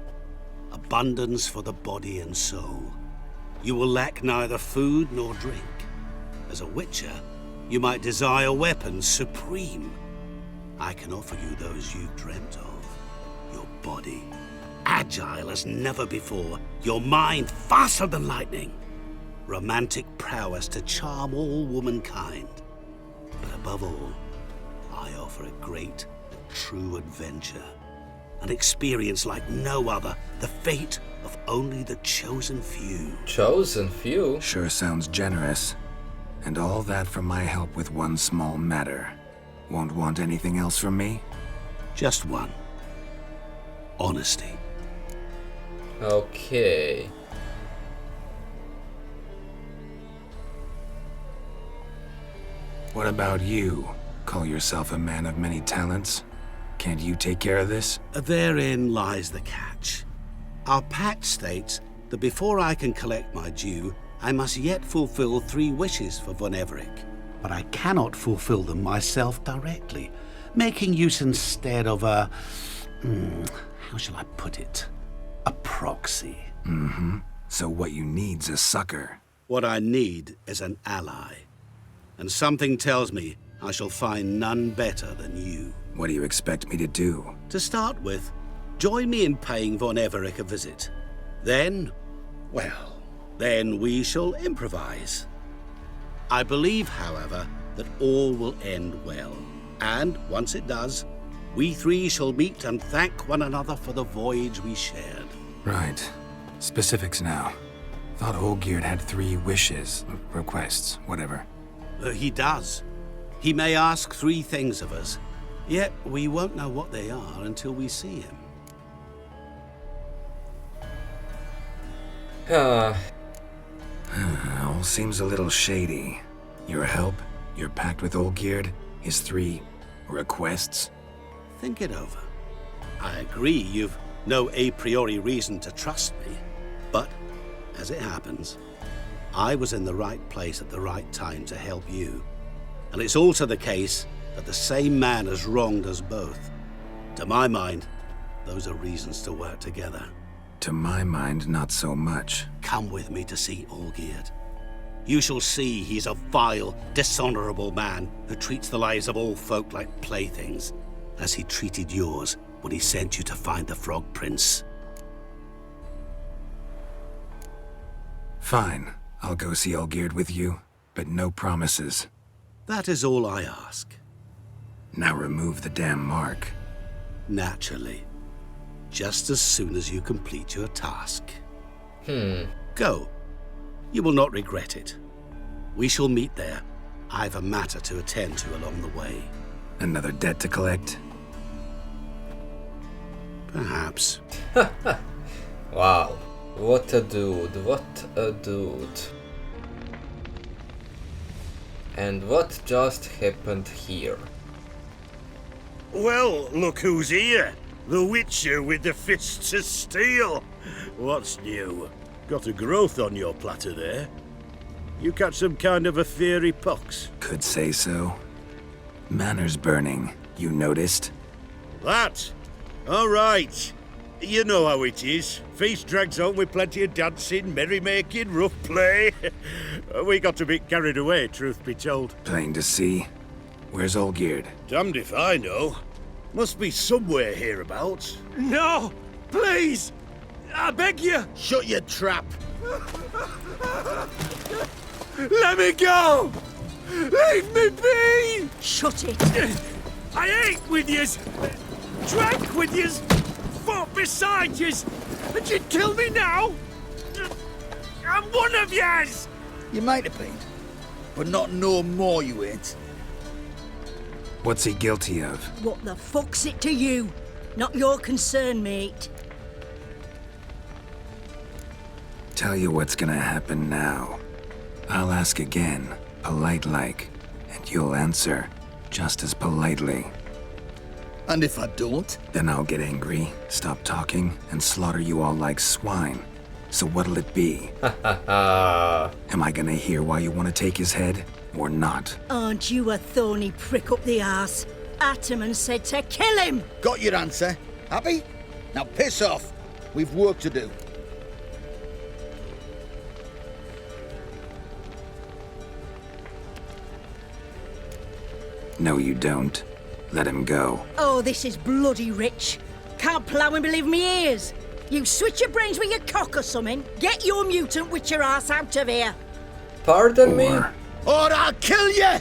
Speaker 12: Abundance for the body and soul. You will lack neither food nor drink. As a witcher, you might desire weapons supreme. I can offer you those you've dreamt of. Your body, agile as never before. Your mind, faster than lightning. Romantic prowess to charm all womankind. But above all, I offer a great and true adventure. An experience like no other. The fate of only the chosen few.
Speaker 1: Chosen few?
Speaker 3: Sure sounds generous. And all that for my help with one small matter. Won't want anything else from me?
Speaker 12: Just one. Honesty.
Speaker 1: Okay.
Speaker 3: What about you? Call yourself a man of many talents? Can't you take care of this?
Speaker 12: Therein lies the catch. Our pact states that before I can collect my due, I must yet fulfill 3 wishes for von Everec. But I cannot fulfill them myself directly, making use instead of a... how shall I put it? A proxy.
Speaker 3: Mm-hmm. So what you need's a sucker.
Speaker 12: What I need is an ally. And something tells me I shall find none better than you.
Speaker 3: What do you expect me to do?
Speaker 12: To start with, join me in paying Von Everich a visit. Then, well, then we shall improvise. I believe, however, that all will end well. And once it does, we three shall meet and thank one another for the voyage we shared.
Speaker 3: Right. Specifics now. Thought Olgierd had 3 wishes, requests, whatever.
Speaker 12: He does. He may ask 3 things of us, yet we won't know what they are until we see him.
Speaker 3: All seems a little shady. Your help, your pact with Olgierd, his 3 requests.
Speaker 12: Think it over. I agree you've no a priori reason to trust me, but as it happens, I was in the right place at the right time to help you. And it's also the case that the same man has wronged us both. To my mind, those are reasons to work together.
Speaker 3: To my mind, not so much.
Speaker 12: Come with me to see Olgierd. You shall see he's a vile, dishonorable man who treats the lives of all folk like playthings, as he treated yours when he sent you to find the Frog Prince.
Speaker 3: Fine. I'll go see Olgierd with you, but no promises.
Speaker 12: That is all I ask.
Speaker 3: Now remove the damn mark.
Speaker 12: Naturally. Just as soon as you complete your task. Go. You will not regret it. We shall meet there. I've a matter to attend to along the way.
Speaker 3: Another debt to collect?
Speaker 12: Perhaps.
Speaker 1: Wow. What a dude, what a dude. And what just happened here?
Speaker 5: Well, look who's here. The Witcher with the fists of steel. What's new? Got a growth on your platter there. You catch some kind of a fiery pox?
Speaker 3: Could say so. Manners burning, you noticed?
Speaker 5: That? All right. You know how it is. Feast drags on with plenty of dancing, merrymaking, rough play. We got a bit carried away, truth be told.
Speaker 3: Plain to see. Where's Olgierd?
Speaker 5: Damned if I know. Must be somewhere hereabouts.
Speaker 2: No! Please! I beg you!
Speaker 5: Shut your trap!
Speaker 2: Let me go! Leave me be!
Speaker 7: Shut it!
Speaker 2: I ate with yous! Drank with yous! Fought beside yous! And you'd kill me now? I'm one of yous!
Speaker 15: You might have been, but not no more you ain't.
Speaker 3: What's he guilty of?
Speaker 7: What the fuck's it to you? Not your concern, mate.
Speaker 3: Tell you what's gonna happen now. I'll ask again, polite-like, and you'll answer just as politely.
Speaker 15: And if I don't?
Speaker 3: Then I'll get angry, stop talking, and slaughter you all like swine. So what'll it be? Am I gonna hear why you want to take his head, or not?
Speaker 7: Aren't you a thorny prick up the arse? Ataman said to kill him!
Speaker 15: Got your answer. Happy? Now piss off. We've work to do.
Speaker 3: No, you don't. Let him go.
Speaker 7: Oh, this is bloody rich. Can't plough and believe me ears. You switch your brains with your cock or something. Get your mutant witcher ass out of here.
Speaker 1: Pardon me?
Speaker 15: Or I'll kill you!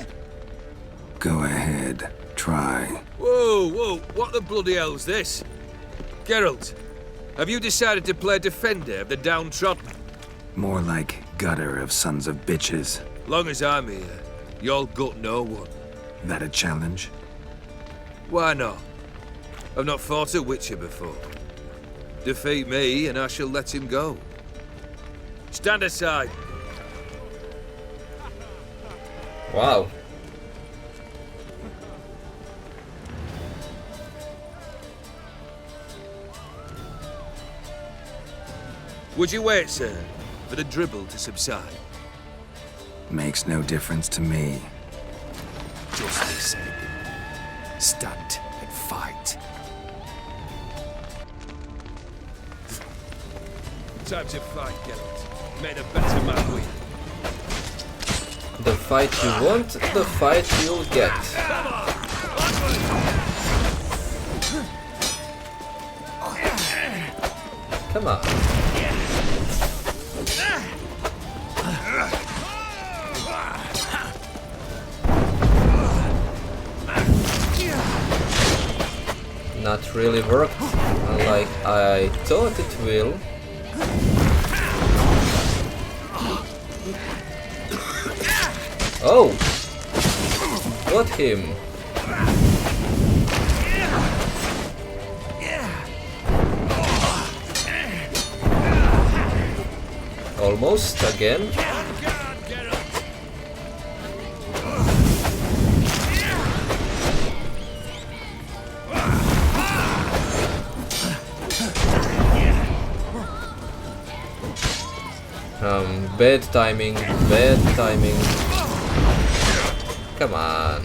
Speaker 3: Go ahead. Try.
Speaker 8: Whoa, whoa, what the bloody hell's this? Geralt, have you decided to play defender of the downtrodden?
Speaker 3: More like gutter of sons of bitches.
Speaker 8: Long as I'm here, you'll gut no one.
Speaker 3: That a challenge?
Speaker 8: Why not? I've not fought a witcher before. Defeat me and I shall let him go. Stand aside.
Speaker 1: Wow.
Speaker 8: Would you wait, sir, for the dribble to subside?
Speaker 3: Makes no difference to me.
Speaker 4: Just listen. Stand and fight.
Speaker 8: Time to fight, Geralt. Made a better man win.
Speaker 1: The fight you want, the fight you'll get. Come on. Not really worked like I thought it will. Oh! Got him! Almost again. Bad timing, bad timing. Come on.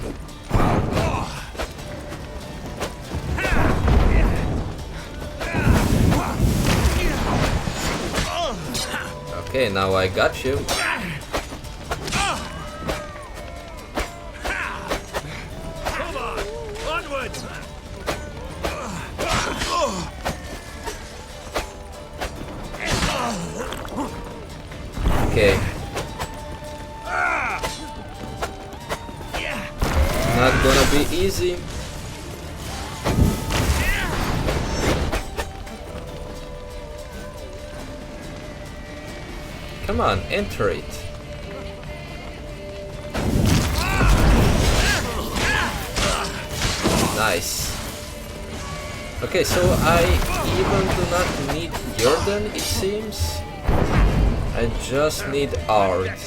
Speaker 1: Okay, now I got you.
Speaker 2: Come on, onwards!
Speaker 1: Okay. Not gonna be easy. Come on, enter it. Nice. Okay, so I even do not need Jordan, it seems. I just need art.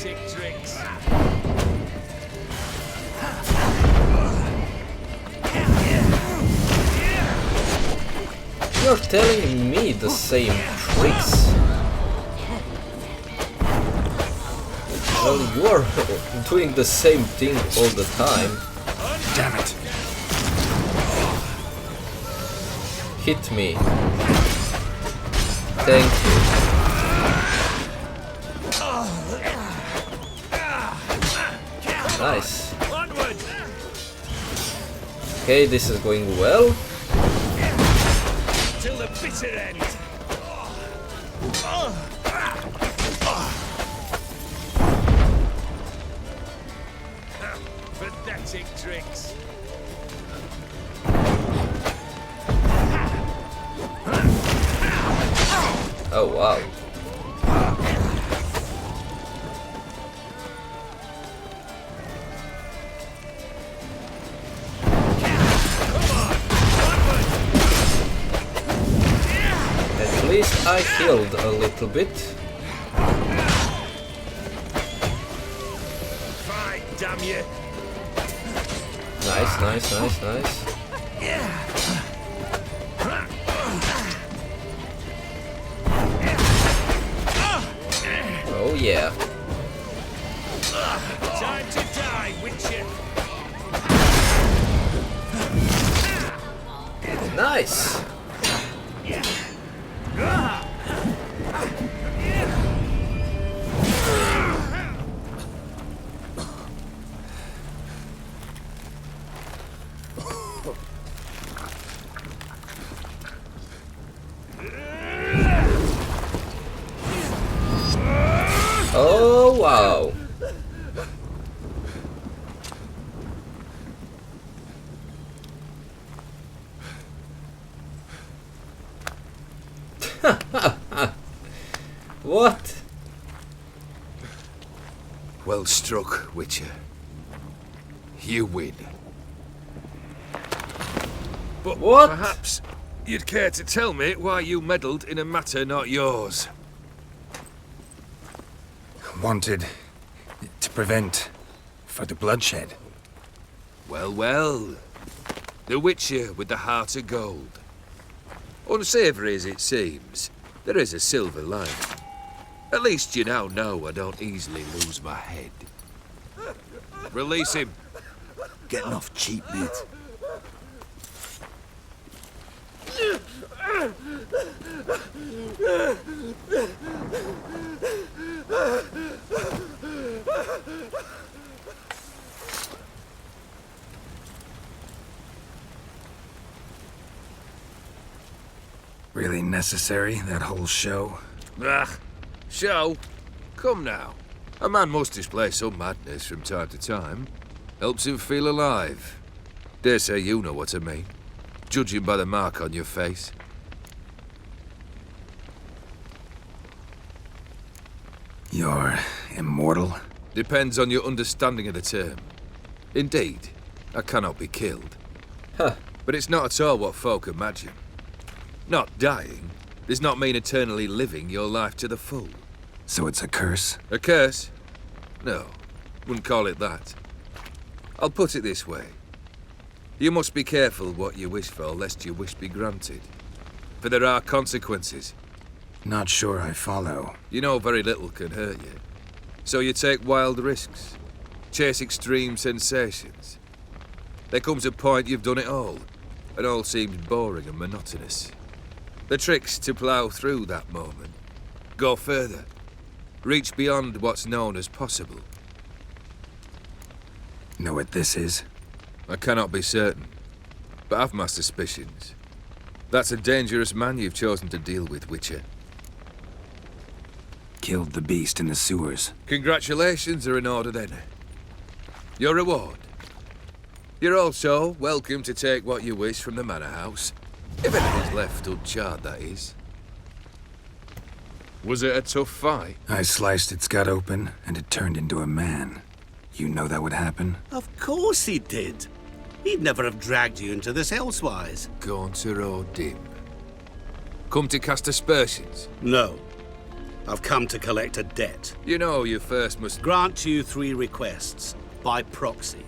Speaker 1: You're telling me the same tricks. Well, you're doing the same thing all the time.
Speaker 3: Damn it.
Speaker 1: Hit me. Thank you. Nice. Okay, this is going well.
Speaker 2: Till the bitter end. Pathetic tricks.
Speaker 1: Oh wow. At least I healed a little bit.
Speaker 2: Fine, damn you.
Speaker 1: Nice, nice, nice, nice. Oh yeah.
Speaker 2: Time to die, Witcher.
Speaker 1: Nice. Oh wow. What?
Speaker 8: Well struck, Witcher. You win. But
Speaker 1: what?
Speaker 8: Perhaps you'd care to tell me why you meddled in a matter not yours.
Speaker 3: Wanted to prevent further bloodshed.
Speaker 8: Well, well. The Witcher with the heart of gold. Unsavoury as it seems, there is a silver lining. At least you now know I don't easily lose my head. Release him.
Speaker 15: Getting off cheap, mate.
Speaker 3: Really necessary, that whole show?
Speaker 8: Ah, show? Come now. A man must display some madness from time to time. Helps him feel alive. Dare say you know what I mean. Judging by the mark on your face.
Speaker 3: You're immortal?
Speaker 8: Depends on your understanding of the term. Indeed, I cannot be killed.
Speaker 1: Huh.
Speaker 8: But it's not at all what folk imagine. Not dying does not mean eternally living your life to the full.
Speaker 3: So it's a curse?
Speaker 8: A curse? No, wouldn't call it that. I'll put it this way. You must be careful what you wish for, lest your wish be granted. For there are consequences.
Speaker 3: Not sure I follow.
Speaker 8: You know very little can hurt you. So you take wild risks. Chase extreme sensations. There comes a point you've done it all, and all seems boring and monotonous. The trick's to plough through that moment. Go further. Reach beyond what's known as possible.
Speaker 3: Know what this is?
Speaker 8: I cannot be certain, but I've my suspicions. That's a dangerous man you've chosen to deal with, Witcher.
Speaker 3: Killed the beast in the sewers.
Speaker 8: Congratulations are in order then. Your reward. You're also welcome to take what you wish from the manor house. If anything's left uncharred, that is. Was it a tough fight?
Speaker 3: I sliced its gut open, and it turned into a man. You know that would happen?
Speaker 12: Of course he did. He'd never have dragged you into this elsewise.
Speaker 8: Gaunter or dim. Come to cast aspersions?
Speaker 12: No. I've come to collect a debt.
Speaker 8: You know you first must
Speaker 12: grant you 3 requests, by proxy.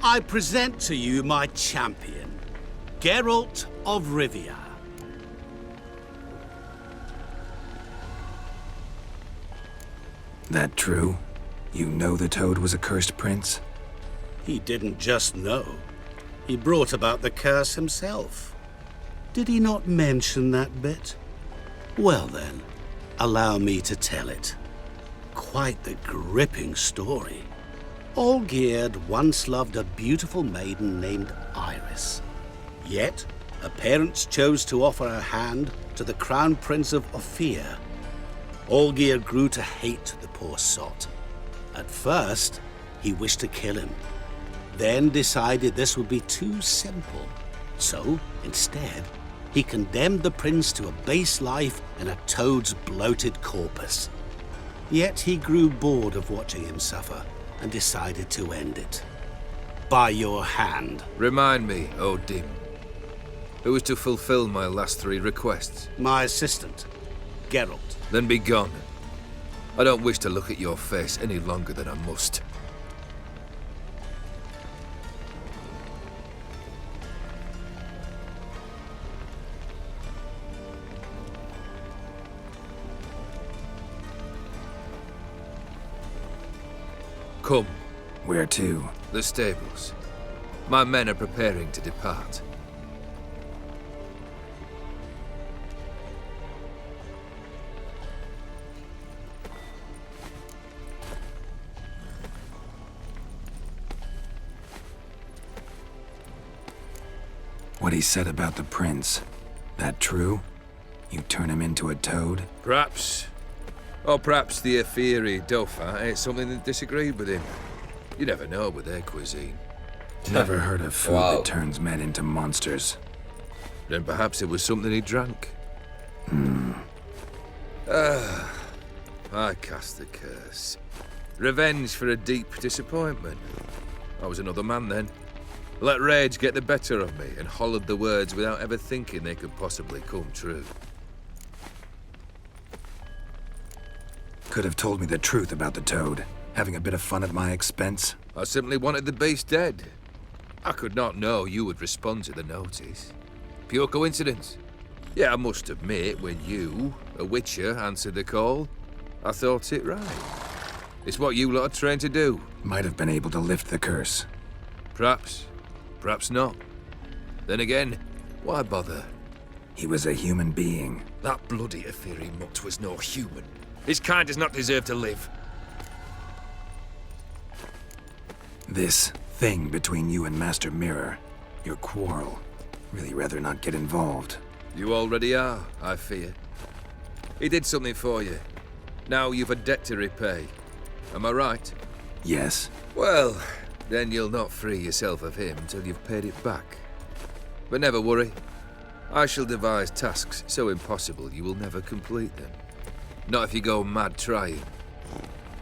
Speaker 12: I present to you my champion, Geralt of Rivia.
Speaker 3: That true? You know the Toad was a cursed prince?
Speaker 12: He didn't just know. He brought about the curse himself. Did he not mention that bit? Well then, allow me to tell it. Quite the gripping story. Olgierd once loved a beautiful maiden named Iris. Yet, her parents chose to offer her hand to the Crown Prince of Ophir. Olgierd grew to hate the poor sot. At first, he wished to kill him. Then decided this would be too simple. So, instead, he condemned the prince to a base life in a toad's bloated corpus. Yet he grew bored of watching him suffer and decided to end it. By your hand.
Speaker 8: Remind me, O Dim. Who was to fulfill my last 3 requests?
Speaker 12: My assistant, Geralt.
Speaker 8: Then be gone. I don't wish to look at your face any longer than I must. Come.
Speaker 3: Where to?
Speaker 8: The stables. My men are preparing to depart.
Speaker 3: What he said about the prince, that true? You turn him into a toad?
Speaker 8: Perhaps. Or perhaps the Ophiri Dauphin ate something that disagreed with him. You never know with their cuisine.
Speaker 3: Never heard of food that turns men into monsters.
Speaker 8: Then perhaps it was something he drank. I cast the curse. Revenge for a deep disappointment. I was another man then. Let rage get the better of me and hollered the words without ever thinking they could possibly come true.
Speaker 3: Could have told me the truth about the Toad, having a bit of fun at my expense.
Speaker 8: I simply wanted the beast dead. I could not know you would respond to the notice. Pure coincidence. Yeah, I must admit, when you, a Witcher, answered the call, I thought it right. It's what you lot are trained to do.
Speaker 3: Might have been able to lift the curse.
Speaker 8: Perhaps. Perhaps not. Then again, why bother?
Speaker 3: He was a human being.
Speaker 8: That bloody Ophiri mutt was no human. His kind does not deserve to live.
Speaker 3: This thing between you and Master Mirror, your quarrel, really rather not get involved.
Speaker 8: You already are, I fear. He did something for you. Now you've a debt to repay. Am I right?
Speaker 3: Yes.
Speaker 8: Well, then you'll not free yourself of him till you've paid it back. But never worry. I shall devise tasks so impossible you will never complete them. Not if you go mad trying.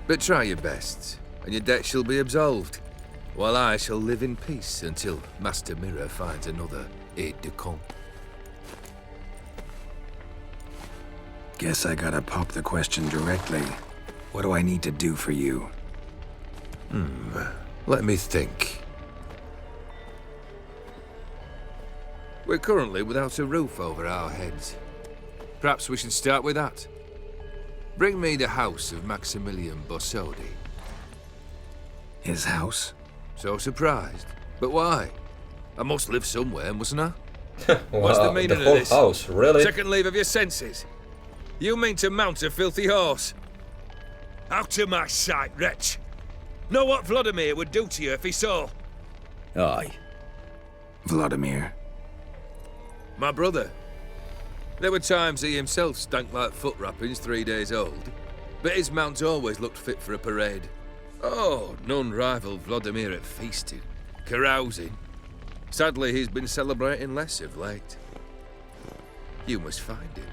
Speaker 8: But try your best, and your debt shall be absolved, while I shall live in peace until Master Mirror finds another aide-de-camp.
Speaker 3: Guess I gotta pop the question directly. What do I need to do for you?
Speaker 8: Let me think. We're currently without a roof over our heads. Perhaps we should start with that. Bring me the house of Maximilian Borsodi.
Speaker 3: His house?
Speaker 8: So surprised. But why? I must live somewhere, mustn't I?
Speaker 1: Wow,
Speaker 8: What's the meaning
Speaker 1: whole
Speaker 8: of this?
Speaker 1: house, really?
Speaker 8: Second leave of your senses. You mean to mount a filthy horse? Out of my sight, wretch. Know what Vladimir would do to you if he saw?
Speaker 3: Aye. Vladimir.
Speaker 8: My brother. There were times he himself stank like foot wrappings 3 days old, but his mount always looked fit for a parade. Oh, none rivaled Vladimir at feasting, carousing. Sadly, he's been celebrating less of late. You must find him,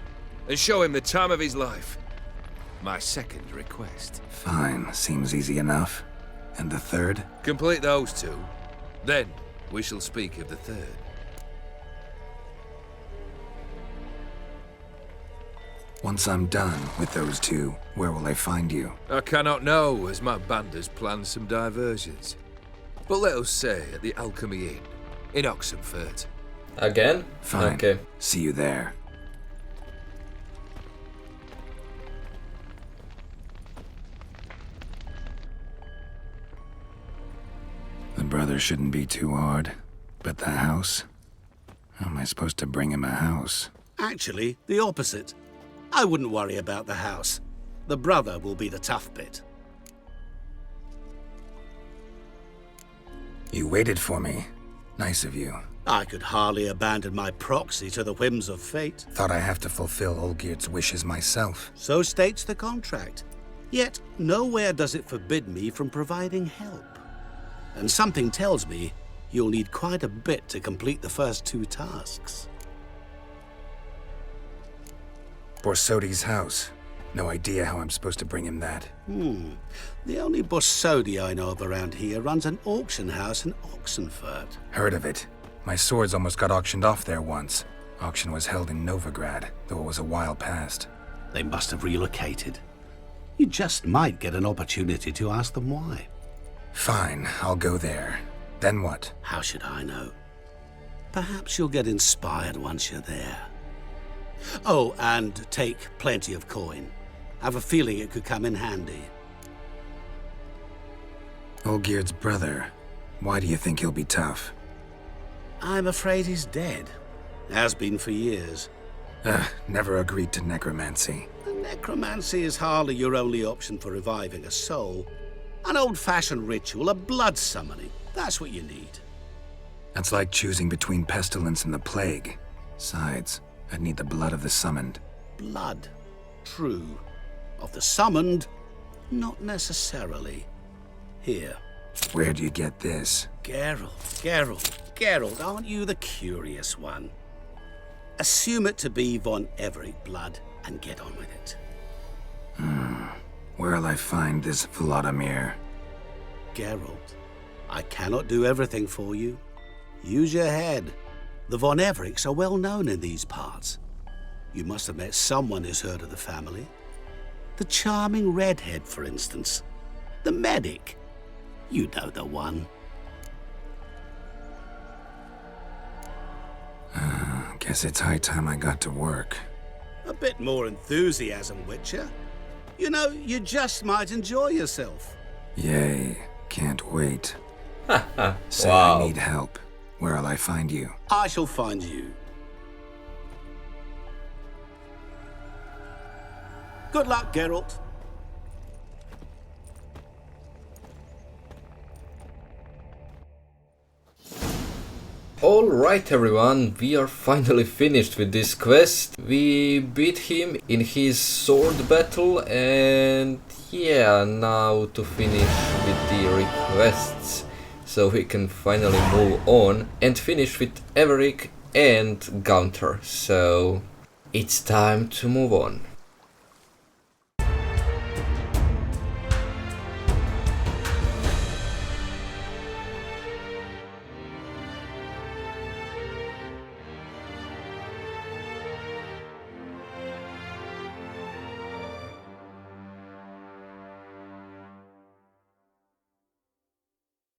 Speaker 8: and show him the time of his life. My second request.
Speaker 3: Fine, seems easy enough. And the third?
Speaker 8: Complete those two, then we shall speak of the third.
Speaker 3: Once I'm done with those two, where will I find you?
Speaker 8: I cannot know, as my band has planned some diversions. But let us say at the Alchemy Inn, in Oxenfurt.
Speaker 1: Again?
Speaker 3: Fine.
Speaker 1: Okay.
Speaker 3: See you there. The brother shouldn't be too hard. But the house? How am I supposed to bring him a house?
Speaker 12: Actually, the opposite. I wouldn't worry about the house. The brother will be the tough bit.
Speaker 3: You waited for me. Nice of you.
Speaker 12: I could hardly abandon my proxy to the whims of fate.
Speaker 3: Thought I have to fulfill Olgierd's wishes myself.
Speaker 12: So states the contract. Yet, nowhere does it forbid me from providing help. And something tells me you'll need quite a bit to complete the first two tasks.
Speaker 3: Borsodi's house. No idea how I'm supposed to bring him that.
Speaker 12: The only Borsodi I know of around here runs an auction house in Oxenfurt.
Speaker 3: Heard of it. My swords almost got auctioned off there once. Auction was held in Novigrad, though it was a while past.
Speaker 12: They must have relocated. You just might get an opportunity to ask them why.
Speaker 3: Fine, I'll go there. Then what?
Speaker 12: How should I know? Perhaps you'll get inspired once you're there. Oh, and take plenty of coin. Have a feeling it could come in handy.
Speaker 3: Olgierd's brother. Why do you think he'll be tough?
Speaker 12: I'm afraid he's dead. Has been for years.
Speaker 3: Never agreed to necromancy.
Speaker 12: Necromancy is hardly your only option for reviving a soul. An old-fashioned ritual, a blood summoning. That's what you need.
Speaker 3: That's like choosing between pestilence and the plague. Besides, I'd need the blood of the summoned.
Speaker 12: Blood. True. Of the summoned, not necessarily. Here.
Speaker 3: Where'd you get this?
Speaker 12: Geralt, aren't you the curious one? Assume it to be von Everett blood and get on with it.
Speaker 3: Where'll I find this Vladimir?
Speaker 12: Geralt, I cannot do everything for you. Use your head. The von Evericks are well known in these parts. You must have met someone who's heard of the family. The charming redhead, for instance. The medic. You know the one.
Speaker 3: Guess it's high time I got to work.
Speaker 12: A bit more enthusiasm, Witcher. You know, you just might enjoy yourself.
Speaker 3: Yay, can't wait. Say
Speaker 1: Wow.
Speaker 3: I need help. Where'll I find you?
Speaker 12: I shall find you. Good luck, Geralt.
Speaker 1: Alright everyone, we are finally finished with this quest. We beat him in his sword battle, and yeah, now to finish with the requests, so we can finally move on and finish with Everic and Gunther. So it's time to move on.